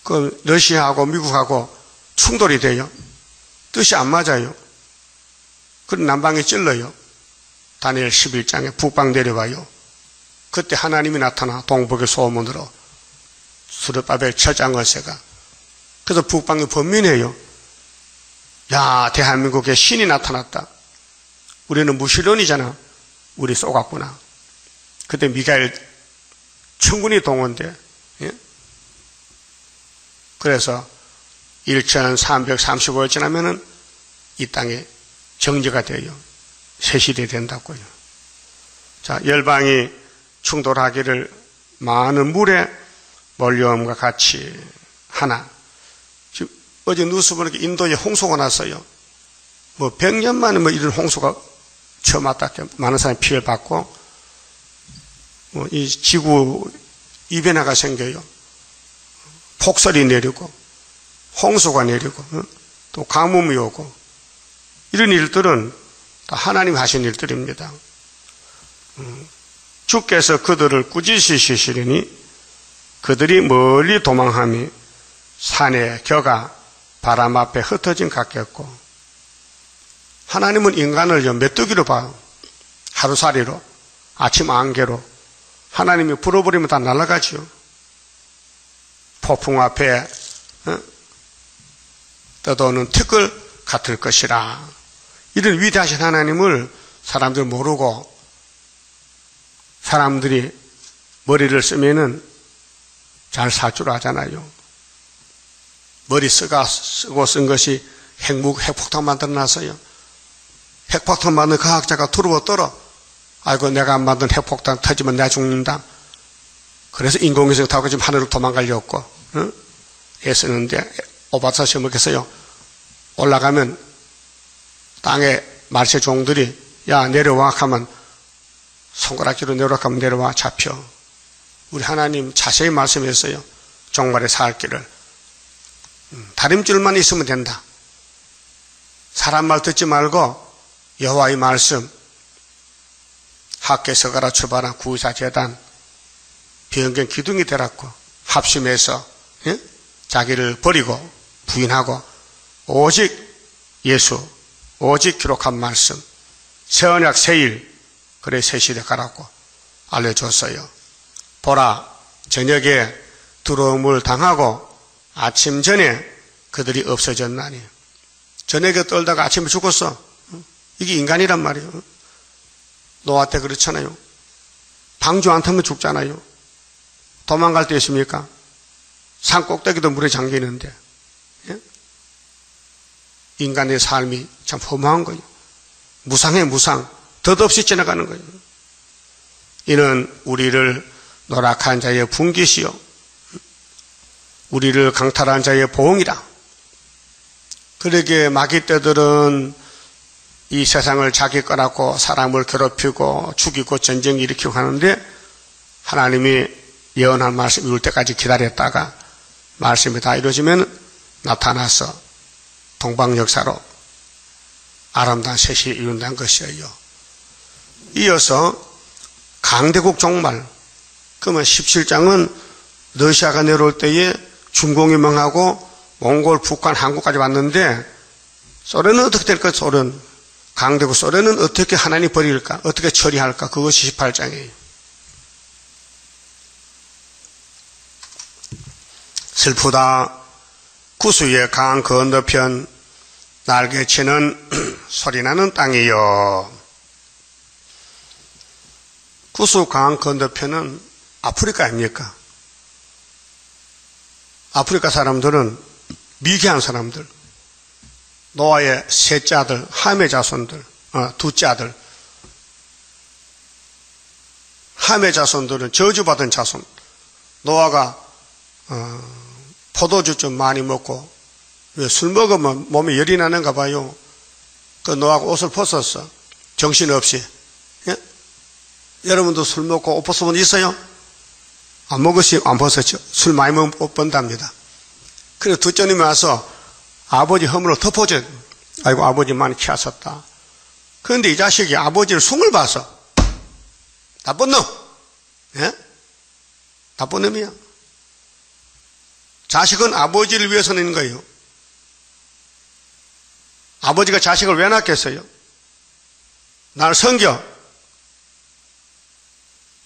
A: 그 러시아하고 미국하고 충돌이 돼요. 뜻이 안 맞아요. 그럼 남방이 찔러요. 다니엘 11장에 북방 내려와요. 그때 하나님이 나타나 동북의 소문으로 수르바벨 처장어세가. 그래서 북방이 번민해요. 야, 대한민국에 신이 나타났다. 우리는 무신론이잖아. 우리 쏘갔구나. 그때 미가엘 천군이 동원돼. 예? 그래서 1335일 지나면은 이 땅에 정지가 돼요. 세실이 된다고요. 자, 열방이 충돌하기를 많은 물에 몰려옴과 같이 하나. 지금 어제 뉴스 보니까 인도에 홍수가 났어요. 뭐 100년 만에 뭐 이런 홍수가 처음 왔다. 많은 사람이 피해를 받고, 뭐 이 지구 이변화가 생겨요. 폭설이 내리고, 홍수가 내리고, 또 가뭄이 오고, 이런 일들은 다 하나님 하신 일들입니다. 주께서 그들을 꾸짖으시리니 그들이 멀리 도망함이 산의 겨가 바람 앞에 흩어진 같겠고, 하나님은 인간을 메뚜기로 봐요. 하루살이로, 아침 안개로. 하나님이 불어버리면 다 날아가지요. 폭풍 앞에 떠도는 티끌 같을 것이라. 이런 위대하신 하나님을 사람들 모르고, 사람들이 머리를 쓰면은 잘 살 줄 아잖아요. 머리 쓰고 쓴 것이 핵폭탄 만들어놨어요. 핵폭탄 만든 과학자가 두루워 떨어. 아이고, 내가 안 만든 핵폭탄 터지면 내가 죽는다. 그래서 인공위성 타고 지금 하늘로 도망가려고 애쓰는데, 오바사 시험을 했어요. 올라가면 땅에 말세 종들이 야, 내려와 하면 손가락질로 내려와 하면 내려와 잡혀. 우리 하나님 자세히 말씀했어요. 종말의 살 길을. 다림줄만 있으면 된다. 사람 말 듣지 말고 여호와의 말씀, 학계 서가라 출발한 구의사 재단, 비언경 기둥이 되라고 합심해서 자기를 버리고 부인하고 오직 예수, 오직 기록한 말씀, 새 언약 새일, 그래 새 시대 가라고 알려줬어요. 보라, 저녁에 두려움을 당하고 아침 전에 그들이 없어졌나니. 저녁에 떨다가 아침에 죽었어. 이게 인간이란 말이에요. 노아 때 그렇잖아요. 방주 안 타면 죽잖아요. 도망갈 때 있습니까? 산 꼭대기도 물에 잠기는데. 예? 인간의 삶이 참 허무한 거예요. 무상해, 무상. 덧없이 지나가는 거예요. 이는 우리를 노력한 자의 분깃이요, 우리를 강탈한 자의 보응이라. 그러기에 마귀 떼들은 이 세상을 자기 거라고 사람을 괴롭히고 죽이고 전쟁 일으키고 하는데, 하나님이 예언한 말씀 이룰 때까지 기다렸다가 말씀이 다 이루어지면 나타나서 동방역사로 아름다운 세시를 이룬다는 것이에요. 이어서 강대국 종말. 그러면 17장은 러시아가 내려올 때에 중공이 망하고 몽골, 북한, 한국까지 왔는데, 소련은 어떻게 될까? 소련. 강대국 소련은 어떻게 하나님 버릴까? 어떻게 처리할까? 그것이 18장이에요. 슬프다. 구수의 강 건너편 날개치는 소리나는 땅이요. 구수 강 건너편은 아프리카 아닙니까? 아프리카 사람들은 미개한 사람들, 노아의 셋째 아들, 함의 자손들, 둘째 아들. 함의 자손들은 저주받은 자손. 노아가 포도주 좀 많이 먹고, 술 먹으면 몸에 열이 나는가 봐요. 그 노아가 옷을 벗었어. 정신없이. 예? 여러분도 술 먹고 옷 벗은 분 있어요? 안 먹었어요? 안 벗었죠? 술 많이 먹으면 옷 번답니다. 그래서 두째님이 와서 아버지 허물을 덮어줘. 아이고, 아버지 많이 키웠었다. 그런데 이 자식이 아버지를 숭을 봐서, 나쁜 놈! 예? 나쁜 놈이야. 자식은 아버지를 위해서 있는 거예요. 아버지가 자식을 왜 낳겠어요? 나를 섬겨.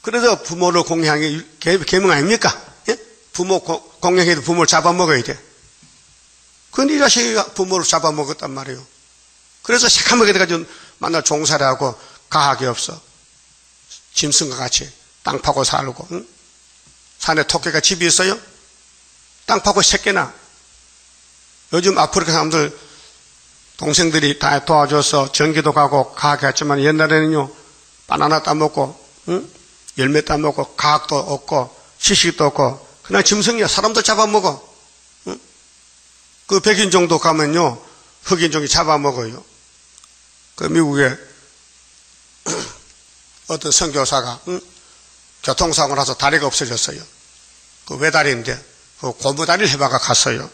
A: 그래서 부모를 공경하는 게 계명 아닙니까? 예? 부모 공경해도 부모를 잡아먹어야 돼. 그런데 이 자식이 부모를 잡아먹었단 말이에요. 그래서 새까맣게 돼가지고 만날 종살이 하고 가학이 없어. 짐승과 같이 땅 파고 살고. 응? 산에 토끼가 집이 있어요? 땅 파고 새끼나. 요즘 아프리카 사람들 동생들이 다 도와줘서 전기도 가고 가학이 했지만 옛날에는요 바나나 따먹고 응? 열매 따먹고 가학도 없고 시식도 없고 그냥 짐승이야. 사람도 잡아먹어. 응? 그 백인종도 가면요 흑인종이 잡아먹어요. 그 미국에 어떤 선교사가 응? 교통사고 나서 다리가 없어졌어요. 그 외다리인데 그 고무다리를 해봐가 갔어요.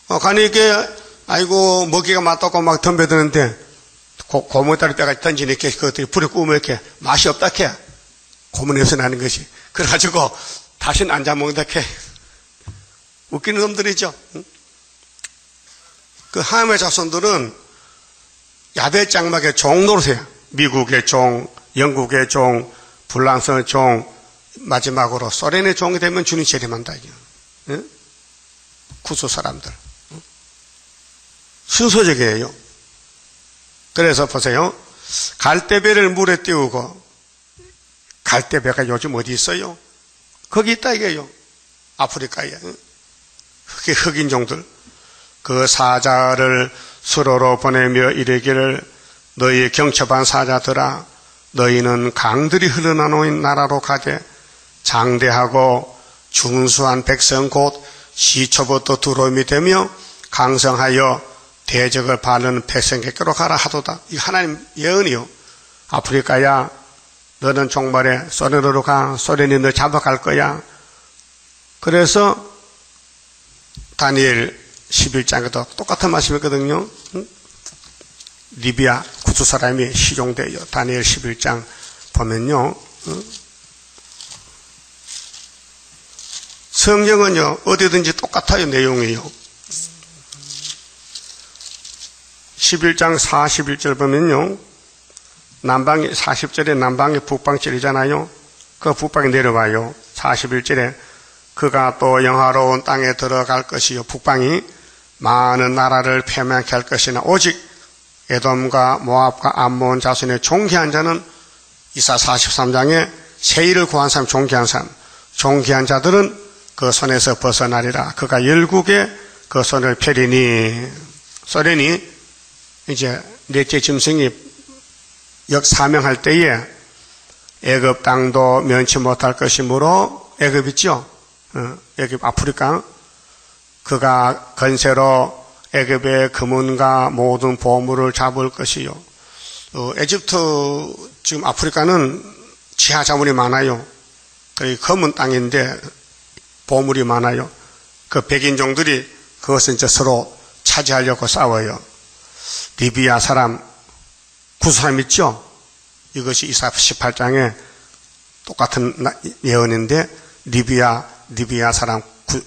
A: 가니까 아이고 먹이가 맞다고 막 덤벼드는데 고무다리 뼈가 던지니까 그것들이 불에 구우면 이렇게 맛이 없다 캐. 고무 냄새 나는 것이. 그래가지고 다시는 안 잡먹는다 캐. 웃기는 놈들이죠. 응? 그 하나님의 자손들은 야베 장막의 종 노릇해요. 미국의 종, 영국의 종, 불란서의 종, 마지막으로 소련의 종이 되면 주님 재림한다. 응? 구수 사람들. 응? 순서적이에요. 그래서 보세요. 갈대배를 물에 띄우고, 갈대배가 요즘 어디 있어요? 거기 있다 이게요. 아프리카에. 응? 흑인종들. 그 사자를 수로로 보내며 이르기를 너희 경첩한 사자들아 너희는 강들이 흘러나오는 나라로 가되 장대하고 준수한 백성 곧 시초부터 두로움이 되며 강성하여 대적을 바르는 백성에게로 가라 하도다. 이 하나님 예언이요. 아프리카야 너는 종말에 소련으로 가. 소련이 너 잡아갈 거야. 그래서 다니엘 11장에도 똑같은 말씀이거든요. 리비아 구수 사람이 시종돼요. 다니엘 11장 보면요. 성경은요 어디든지 똑같아요. 내용이요. 11장 41절 보면요. 남방이 40절에 남방이 북방절이잖아요. 그 북방이 내려와요. 41절에 그가 또 영화로운 땅에 들어갈 것이요. 북방이 많은 나라를 패망케 할 것이나 오직 에돔과 모압과 암몬 자손의 존귀한 자는 이사 43장에 세일을 구한 사람 존귀한 사람 존귀한 자들은 그 손에서 벗어나리라. 그가 열국에 그 손을 펴리니 소련이 이제 넷째 짐승이 역사명할 때에 애굽 땅도 면치 못할 것이므로 애굽 있죠. 애굽 아프리카 그가 건세로 애굽의 금은과 모든 보물을 잡을 것이요. 에집트 지금 아프리카는 지하 자문이 많아요. 거의 검은 땅인데 보물이 많아요. 그 백인종들이 그것을 이제 서로 차지하려고 싸워요. 리비아 사람 구수 사람 있죠. 이것이 이사 18장에 똑같은 예언인데 리비아 사람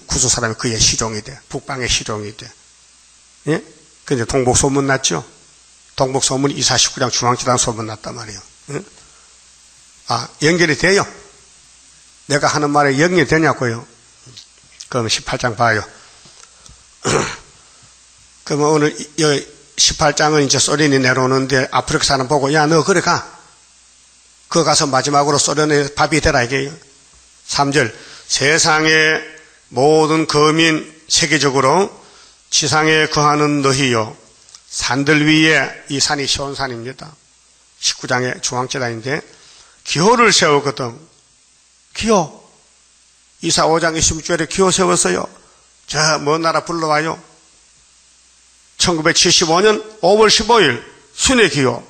A: 구수 사람이 그의 시종이 돼. 북방의 시종이 돼. 예? 근데 동복 소문 났죠? 동복 소문이 이사 19장 중앙지단 소문 났단 말이에요. 예? 아, 연결이 돼요? 내가 하는 말에 연결이 되냐고요? 그럼 18장 봐요. 그러면 오늘 18장은 이제 소련이 내려오는데 아프리카 사람 보고 야, 너 그래 가. 그거 가서 마지막으로 소련의 밥이 되라 이게요. 3절 세상의 모든 거민 세계적으로 지상에 거하는 너희요 산들 위에 이 산이 시온산입니다. 19장의 중앙제단인데 기호를 세우거든. 기호 이사 5장 26절에 기호 세웠어요. 저 먼 나라 불러와요. 1975년 5월 15일 순회 기호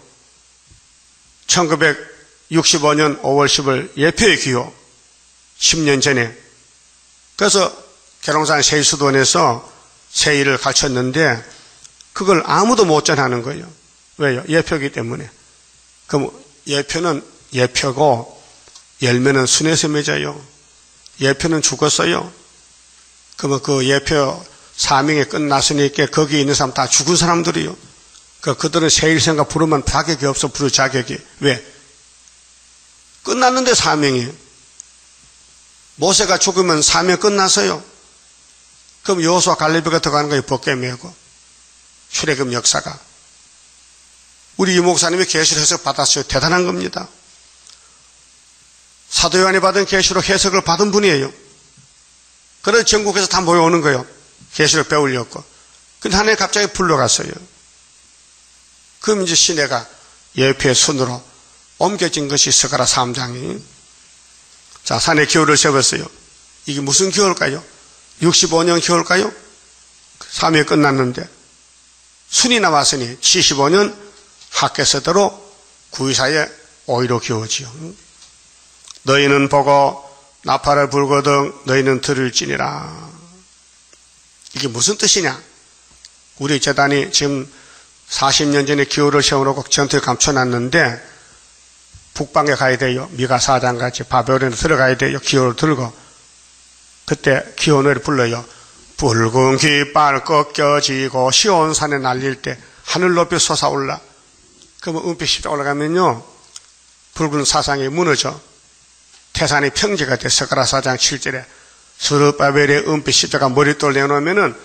A: 1965년 5월 10일 예표의 기호 10년 전에 그래서 계룡산 세일수도원에서 세일을 가르쳤는데 그걸 아무도 못 전하는 거예요. 왜요? 예표이기 때문에. 그럼 예표는 예표고 열매는 순에서 맺어요. 예표는 죽었어요. 그러면 그 예표 사명이 끝났으니까 거기 있는 사람 다 죽은 사람들이요. 그들은 세일생과 부르면 자격이 없어, 부를 자격이. 왜? 끝났는데 사명이. 모세가 죽으면 사명 끝났어요. 그럼 여호수아 갈렙이가 들어가는 거예요. 법궤 메고. 출애굽 역사가. 우리 유 목사님이 계시록 해석 받았어요. 대단한 겁니다. 사도 요한이 받은 계시록 해석을 받은 분이에요. 그래서 전국에서 다 모여오는 거예요. 계시록 배우려고. 근데 하나님 갑자기 불러갔어요. 그럼 이제 시내가 예표의 손으로 옮겨진 것이 스가랴 3장이. 자, 산에 기호를 세웠어요. 이게 무슨 기호일까요? 65년 기호일까요? 사명이 끝났는데 순이 나왔으니 75년 학개서대로 924에 오히려 기호지요. 너희는 보고 나팔을 불거든 너희는 들을지니라. 이게 무슨 뜻이냐? 우리 재단이 지금 40년 전에 기호를 세워놓고 전투에 감춰놨는데 북방에 가야 돼요. 미가 4장 같이 바벨론에 들어가야 돼요. 기호를 들고. 그때 기호 노래를 불러요. 붉은 깃발 꺾여지고 시온산에 날릴 때 하늘 높이 솟아올라. 그러면 은빛 십자가 올라가면요 붉은 사상이 무너져 태산이 평지가 돼. 스가랴 4장 7절에 스룹바벨의 은빛 십자가 머릿돌 내놓으면은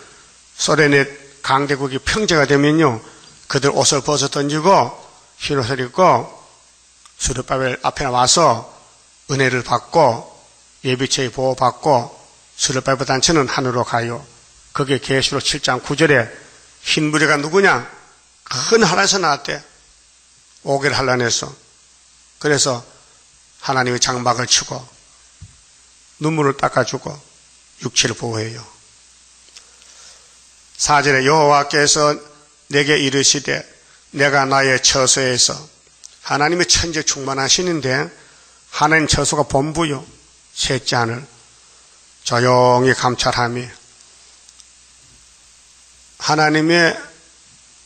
A: 소련의 강대국이 평지가 되면요 그들 옷을 벗어 던지고 흰 옷을 입고 스룹바벨 앞에 와서 은혜를 받고 예비체의 보호받고 스룹바벨 단체는 하늘로 가요. 그게 계시록 7장 9절에 흰 무리가 누구냐? 큰 하나에서 나왔대. 오개를 한란해서. 그래서 하나님의 장막을 치고 눈물을 닦아주고 육체를 보호해요. 4절에 여호와께서 내게 이르시되 내가 나의 처소에서 하나님의 천재 충만하시는데 하나님 처소가 본부요. 셋째 하늘 조용히 감찰함이 하나님의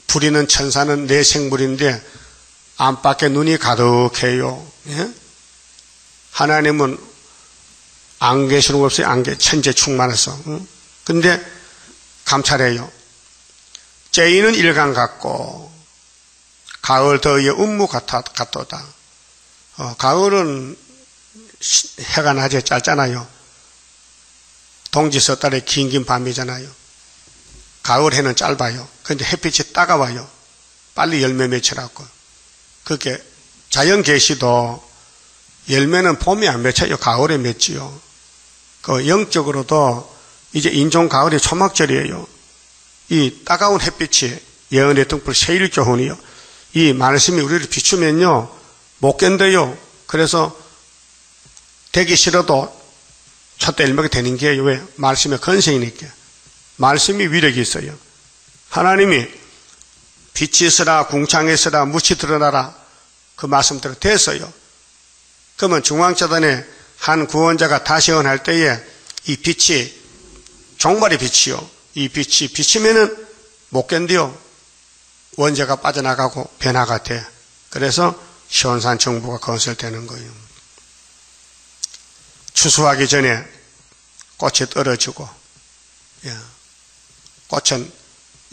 A: 부리는 천사는 내 생물인데 안팎에 눈이 가득해요. 예? 하나님은 안 계시는 거 없어요. 천재 충만해서. 근데 감찰해요. 째이는 일간 같고 가을 더위에 음무 같도다. 가을은 해가 낮에 짧잖아요. 동지 섣달에 긴 밤이잖아요. 가을 해는 짧아요. 그런데 햇빛이 따가워요. 빨리 열매 맺히라고. 그렇게 자연 계시도 열매는 봄에 안 맺혀요. 가을에 맺지요. 그 영적으로도 이제 인종 가을이 초막절이에요. 이 따가운 햇빛이 예언의 등불 세일교훈이요. 이 말씀이 우리를 비추면요 못 견뎌요. 그래서 되기 싫어도 촛대 일목이 되는 게 왜? 말씀의 건성이니까. 말씀이 위력이 있어요. 하나님이 빛이 있으라 궁창에 있으라 무치 드러나라 그 말씀대로 됐어요. 그러면 중앙재단에 한 구원자가 다시 예언할 때에 이 빛이 종말의 빛이요. 이 빛이 비치면은 못 견뎌요. 원자가 빠져나가고 변화가 돼. 그래서 시온산 정부가 건설되는 거예요. 추수하기 전에 꽃이 떨어지고, 꽃은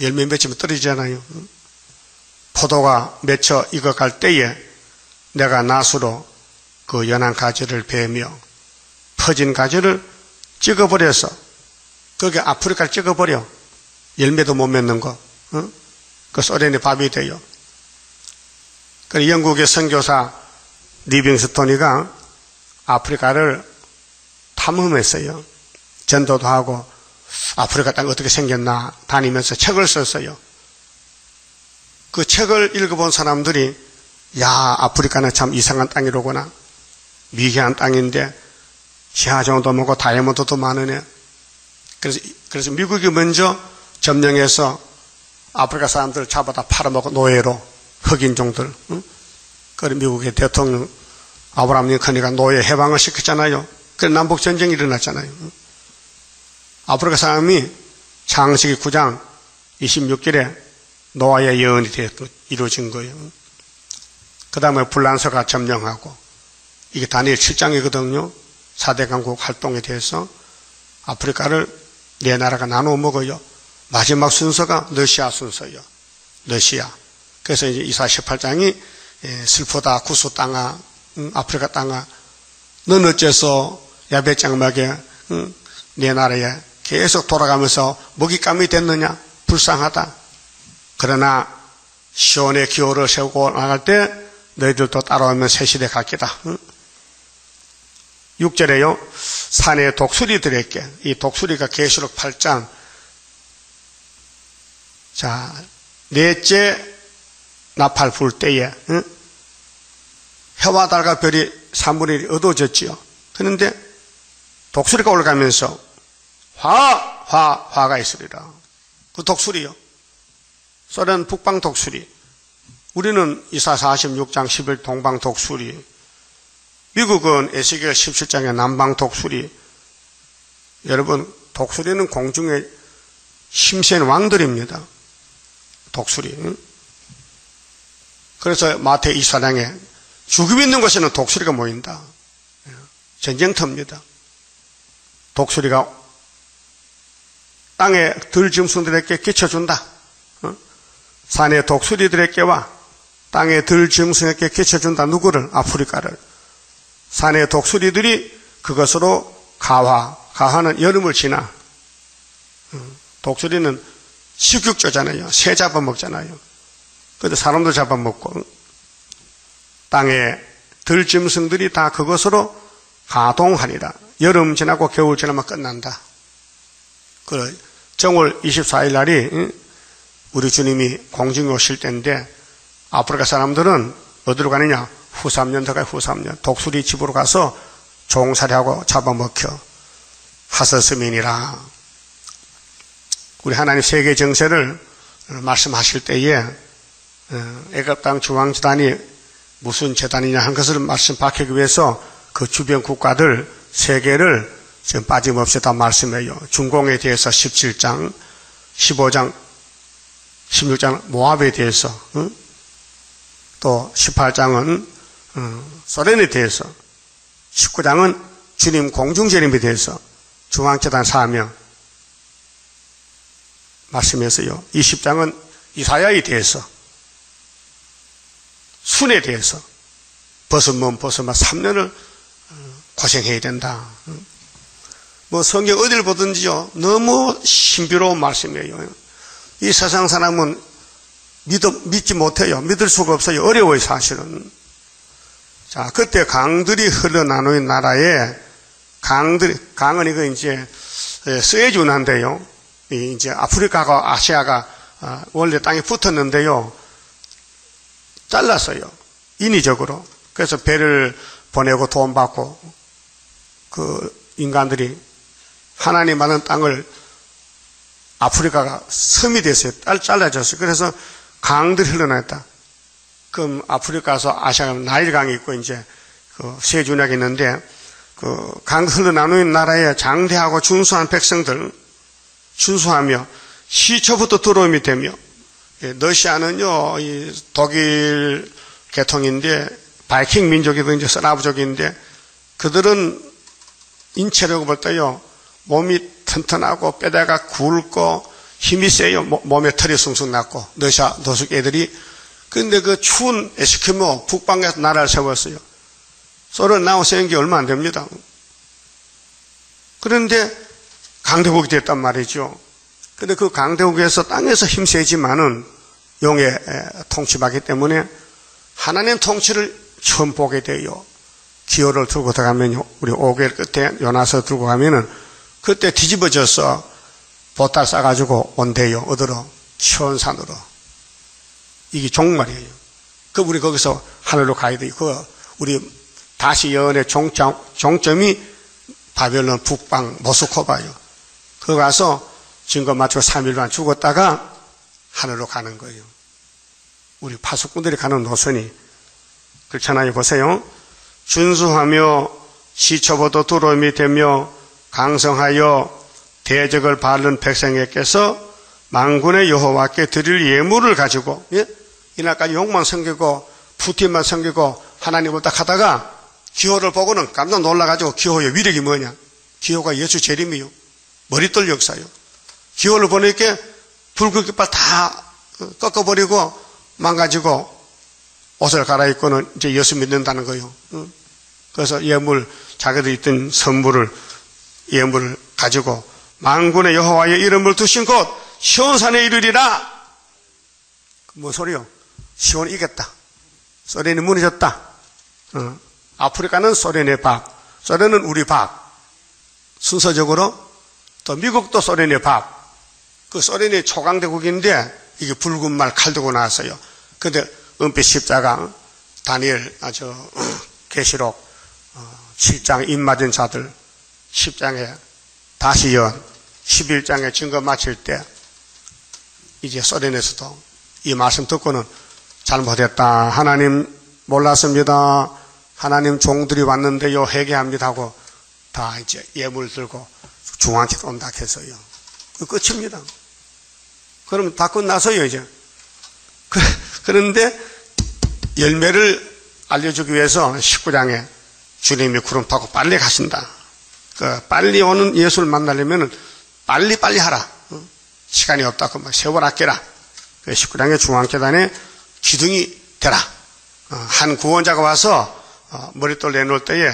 A: 열매 맺히면 떨어지잖아요. 포도가 맺혀 익어갈 때에 내가 낫으로 그 연한 가지를 베며 퍼진 가지를 찍어버려서 거기 아프리카를 찍어버려. 열매도 못 맺는 거. 그 소련의 밥이 돼요. 그 영국의 선교사 리빙스톤이가 아프리카를 탐험했어요. 전도도 하고 아프리카 땅이 어떻게 생겼나 다니면서 책을 썼어요. 그 책을 읽어본 사람들이 야 아프리카는 참 이상한 땅이로구나. 미개한 땅인데 지하정도 많고 다이아몬드도 많으네. 그래서 미국이 먼저 점령해서 아프리카 사람들을 잡아다 팔아먹고 노예로 흑인종들. 그래서 미국의 대통령 아브라함 링컨이가 노예 해방을 시켰잖아요. 그래서 남북전쟁이 일어났잖아요. 아프리카 사람이 창세기 9장 26절에 노아의 예언이 이루어진 거예요. 그 다음에 불란서가 점령하고 이게 다니엘 7장이거든요. 4대 강국 활동에 대해서 아프리카를 네 나라가 나눠 먹어요. 마지막 순서가 러시아 순서예요. 러시아. 그래서 이제 이사 18장이 슬프다 구수 땅아 아프리카 땅아 넌 어째서 야베장막에 네 나라에 계속 돌아가면서 먹잇감이 됐느냐 불쌍하다. 그러나 시온의 기호를 세우고 나갈 때 너희들도 따라오면 새 시대 같기다. 6절에요. 산의 독수리들에게 이 독수리가 계시록 8장 자 넷째 나팔 불 때에 해와 달과 별이 산물이 어두워졌지요. 그런데 독수리가 올라가면서 화가 있으리라. 그 독수리요. 소련 북방 독수리. 우리는 이사 46장 11 동방 독수리. 미국은 에스겔 17장의 남방 독수리. 여러분 독수리는 공중에 힘센 왕들입니다. 독수리. 그래서 마태 24장에 죽음 있는 곳에는 독수리가 모인다. 전쟁터입니다. 독수리가 땅에 들짐승들에게 끼쳐준다. 산의 독수리들에게와 땅의 들짐승에게 끼쳐준다. 누구를? 아프리카를. 산의 독수리들이 그것으로 가화는 여름을 지나. 독수리는 식육조잖아요. 새 잡아먹잖아요. 그런데 사람도 잡아먹고 땅의 들짐승들이 다 그것으로 가동하리라. 여름 지나고 겨울 지나면 끝난다. 그 정월 24일 날이 우리 주님이 공중에 오실 때인데 아프리카 사람들은 어디로 가느냐? 후삼년 더 가요. 후삼년. 독수리 집으로 가서 종살이하고 잡아먹혀. 하스스민이라. 우리 하나님 세계 정세를 말씀하실 때에 애굽 땅 중앙재단이 무슨 재단이냐 한 것을 말씀 밝히기 위해서 그 주변 국가들 세계를 지금 빠짐없이 다 말씀해요. 중공에 대해서 17장, 15장, 16장 모압에 대해서 또 18장은 소련에 대해서 19장은 주님 공중재림에 대해서 중앙재단 사명 말씀해서요. 20장은 이사야에 대해서 순에 대해서 벗으면 3년을 고생해야 된다. 뭐 성경 어디를 보든지요. 너무 신비로운 말씀이에요. 이 세상 사람은 믿지 못해요. 믿을 수가 없어요. 어려워요, 사실은. 자, 그때 강들이 흘러나누는 나라에 강은 이거 이제 스에즈 운하인데요. 이제 아프리카가 아시아가 원래 땅에 붙었는데요. 잘랐어요. 인위적으로. 그래서 배를 보내고 돈 받고 그 인간들이 하나님 많은 땅을 아프리카가 섬이 됐어요. 잘라졌어요. 그래서 강들이 흘러나왔다. 그럼 아프리카에서 아시아가 나일강이 있고 이제 그 세준약이 있는데 그 강 흘러나누는 나라에 장대하고 준수한 백성들 준수하며 시초부터 들어옴이 되며 러시아는요 이 독일 계통인데 바이킹 민족이고 이제 슬라브족인데 그들은 인체력을 볼 때요 몸이 튼튼하고 뼈대가 굵고 힘이 세요. 몸에 털이 숭숭 났고 러시아 노숙 애들이 근데 그 추운 에스키모 북방에서 나라를 세웠어요. 소련 나와 세운 게 얼마 안 됩니다. 그런데 강대국이 됐단 말이죠. 근데 그 강대국에서 땅에서 힘세지만은 용의 통치받기 때문에 하나님 통치를 처음 보게 돼요. 기호를 들고 들어가면요. 우리 5개월 끝에 요나서 들고 가면은 그때 뒤집어져서 보따 싸가지고 온대요. 어디로? 시온산으로. 이게 종말이에요. 그 우리 거기서 하늘로 가야 돼요. 우리 다시 여언의 종점이 바벨론 북방 모스코바요. 거기 가서 증거 맞추고 3일만 죽었다가 하늘로 가는 거예요. 우리 파수꾼들이 가는 노선이 그렇잖아요. 보세요. 준수하며 시초보도 두려움이 되며 강성하여 대적을 바른 백성에게서 만군의 여호와께 드릴 예물을 가지고 이날까지 욕만 섬기고 푸틴만 섬기고 하나님을 딱 하다가 기호를 보고는 깜짝 놀라가지고 기호의 위력이 뭐냐? 기호가 예수 재림이요. 머리떨 역사요. 기호를 보니까 붉은 깃발 다 꺾어버리고 망가지고 옷을 갈아입고는 이제 예수 믿는다는 거예요. 그래서 예물, 자기들 있던 선물을, 예물을 가지고 만군의 여호와의 이름을 두신 곳 시온산에 이르리라. 뭔 소리요? 시온 이겼다. 소련이 무너졌다. 아프리카는 소련의 밥, 소련은 우리 밥. 순서적으로 또 미국도 소련의 밥. 그 소련이 초강대국인데 이게 붉은 말 칼 들고 나왔어요. 근데 은빛 십자가, 다니엘, 계시록 7장 입 맞은 자들 10장에 다시 연 11장에 증거 마칠 때 이제 소련에서도 이 말씀 듣고는 잘못했다. 하나님 몰랐습니다. 하나님 종들이 왔는데요. 회개합니다 하고 다 이제 예물 들고 중앙에 온다 해서요. 그 끝입니다. 그럼 다 끝나서요, 이제. 그런데 열매를 알려주기 위해서 19장에 주님이 구름 타고 빨리 가신다. 빨리 오는 예수를 만나려면 빨리 하라. 시간이 없다고 막 세월 아껴라. 19장의 중앙계단에 기둥이 되라. 한 구원자가 와서 머릿돌 내놓을 때에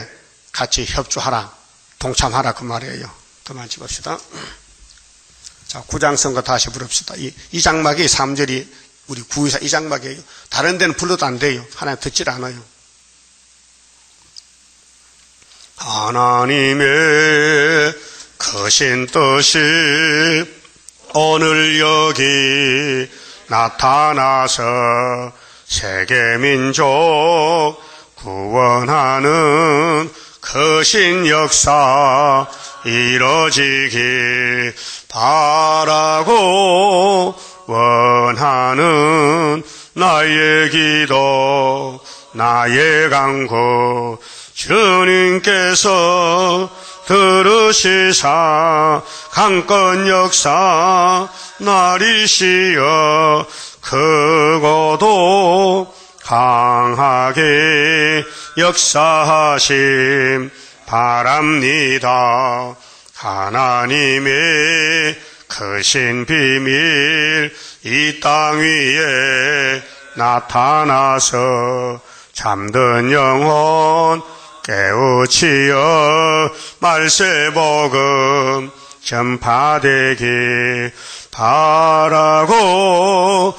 A: 같이 협조하라. 동참하라 그 말이에요. 더 많이 봅시다. 자, 9장 선거 다시 부릅시다. 이 장막이 3절이 우리 924 이 장막이에요. 다른 데는 불러도 안 돼요. 하나님 듣질 않아요. 하나님의 크신 뜻이 오늘 여기 나타나서 세계 민족 구원하는 크신 역사 이뤄지길 바라고 원하는 나의 기도 나의 간구 주님께서 들으시사 강건 역사 나리시여 크고도 강하게 역사하심 바랍니다. 하나님의 크신 비밀 이 땅 위에 나타나서 잠든 영혼 깨우치어 말세복음 전파되길 바라고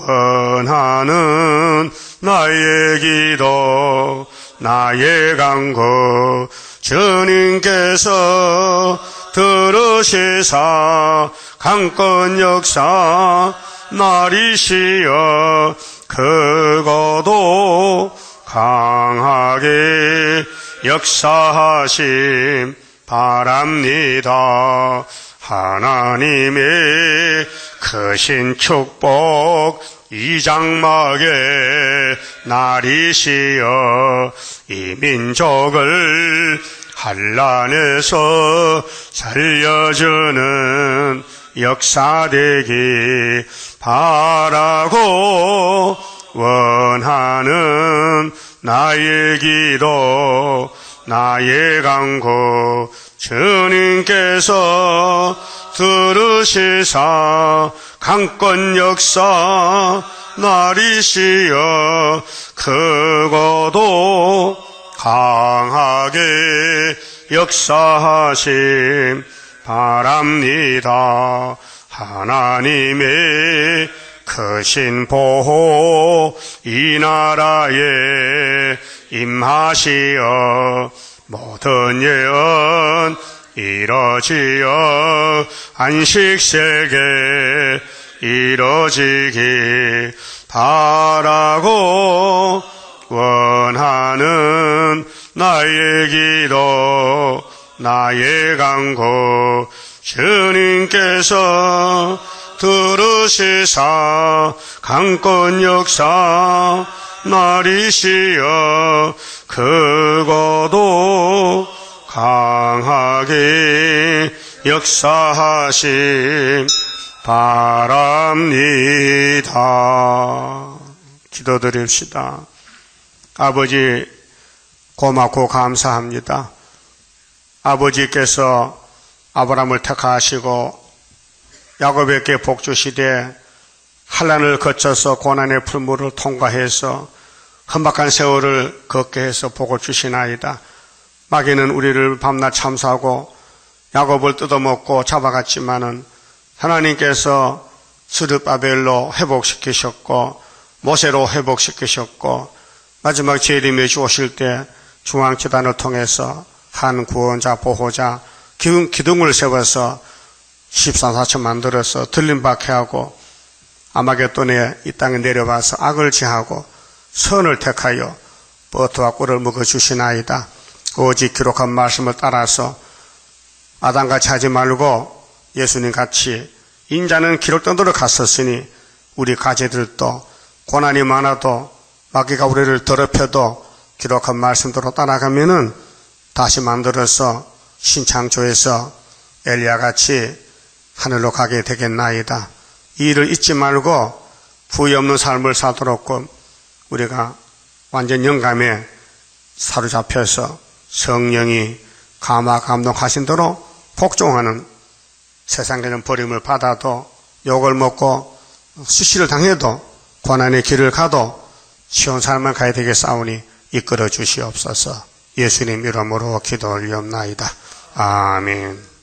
A: 원하는 나의 기도 나의 간구 주님께서 들으시사 강건 역사 나리시여 크고도 강하게 역사하심 바랍니다. 하나님의 크신 축복 이 장막에 나리시여 이 민족을 환난에서 살려주는 역사되기 바라고 원하는 나의 기도 나의 간구 주님께서 들으시사 강건 역사 나리시여 크고도 강하게 역사하심 바랍니다. 하나님의 크신 보호 이 나라에 임하시어 모든 예언 이뤄지어 안식세계 이뤄지기 바라고 원하는 나의 기도 나의 간구 주님께서 들으시사 강건 역사 나리시여 크고도 강하게 역사하심 바랍니다. 기도드립시다. 아버지, 고맙고 감사합니다. 아버지께서 아브라함을 택하시고 야곱에게 복 주시되 환난을 거쳐서 고난의 풀무를 통과해서 험악한 세월을 걷게 해서 복을 주시나이다. 마귀는 우리를 밤낮 참사하고 야곱을 뜯어먹고 잡아갔지만은 하나님께서 스룹바벨로 회복시키셨고 모세로 회복시키셨고 마지막 재림에 주오실 때 중앙지단을 통해서 한 구원자 보호자 기둥을 세워서 14사처 만들어서 들림받게 하고 아마겟돈에 이 땅에 내려와서 악을 제하고 선을 택하여 버터와 꿀을 먹어주시나이다. 오직 기록한 말씀을 따라서 아담같이 하지 말고 예수님같이 인자는 기록된 대로 갔었으니 우리 가재들도 고난이 많아도 마귀가 우리를 더럽혀도 기록한 말씀대로 따라가면은 다시 만들어서 신창조에서 엘리야같이 하늘로 가게 되겠나이다. 이 일을 잊지 말고 후회 없는 삶을 살도록 우리가 완전 영감에 사로잡혀서 성령이 감화 감동하신 대로 복종하는 세상에는 버림을 받아도 욕을 먹고 수시를 당해도 고난의 길을 가도 시온 삶을 가야 되겠사오니 이끌어 주시옵소서. 예수님 이름으로 기도 올리옵나이다. 아멘.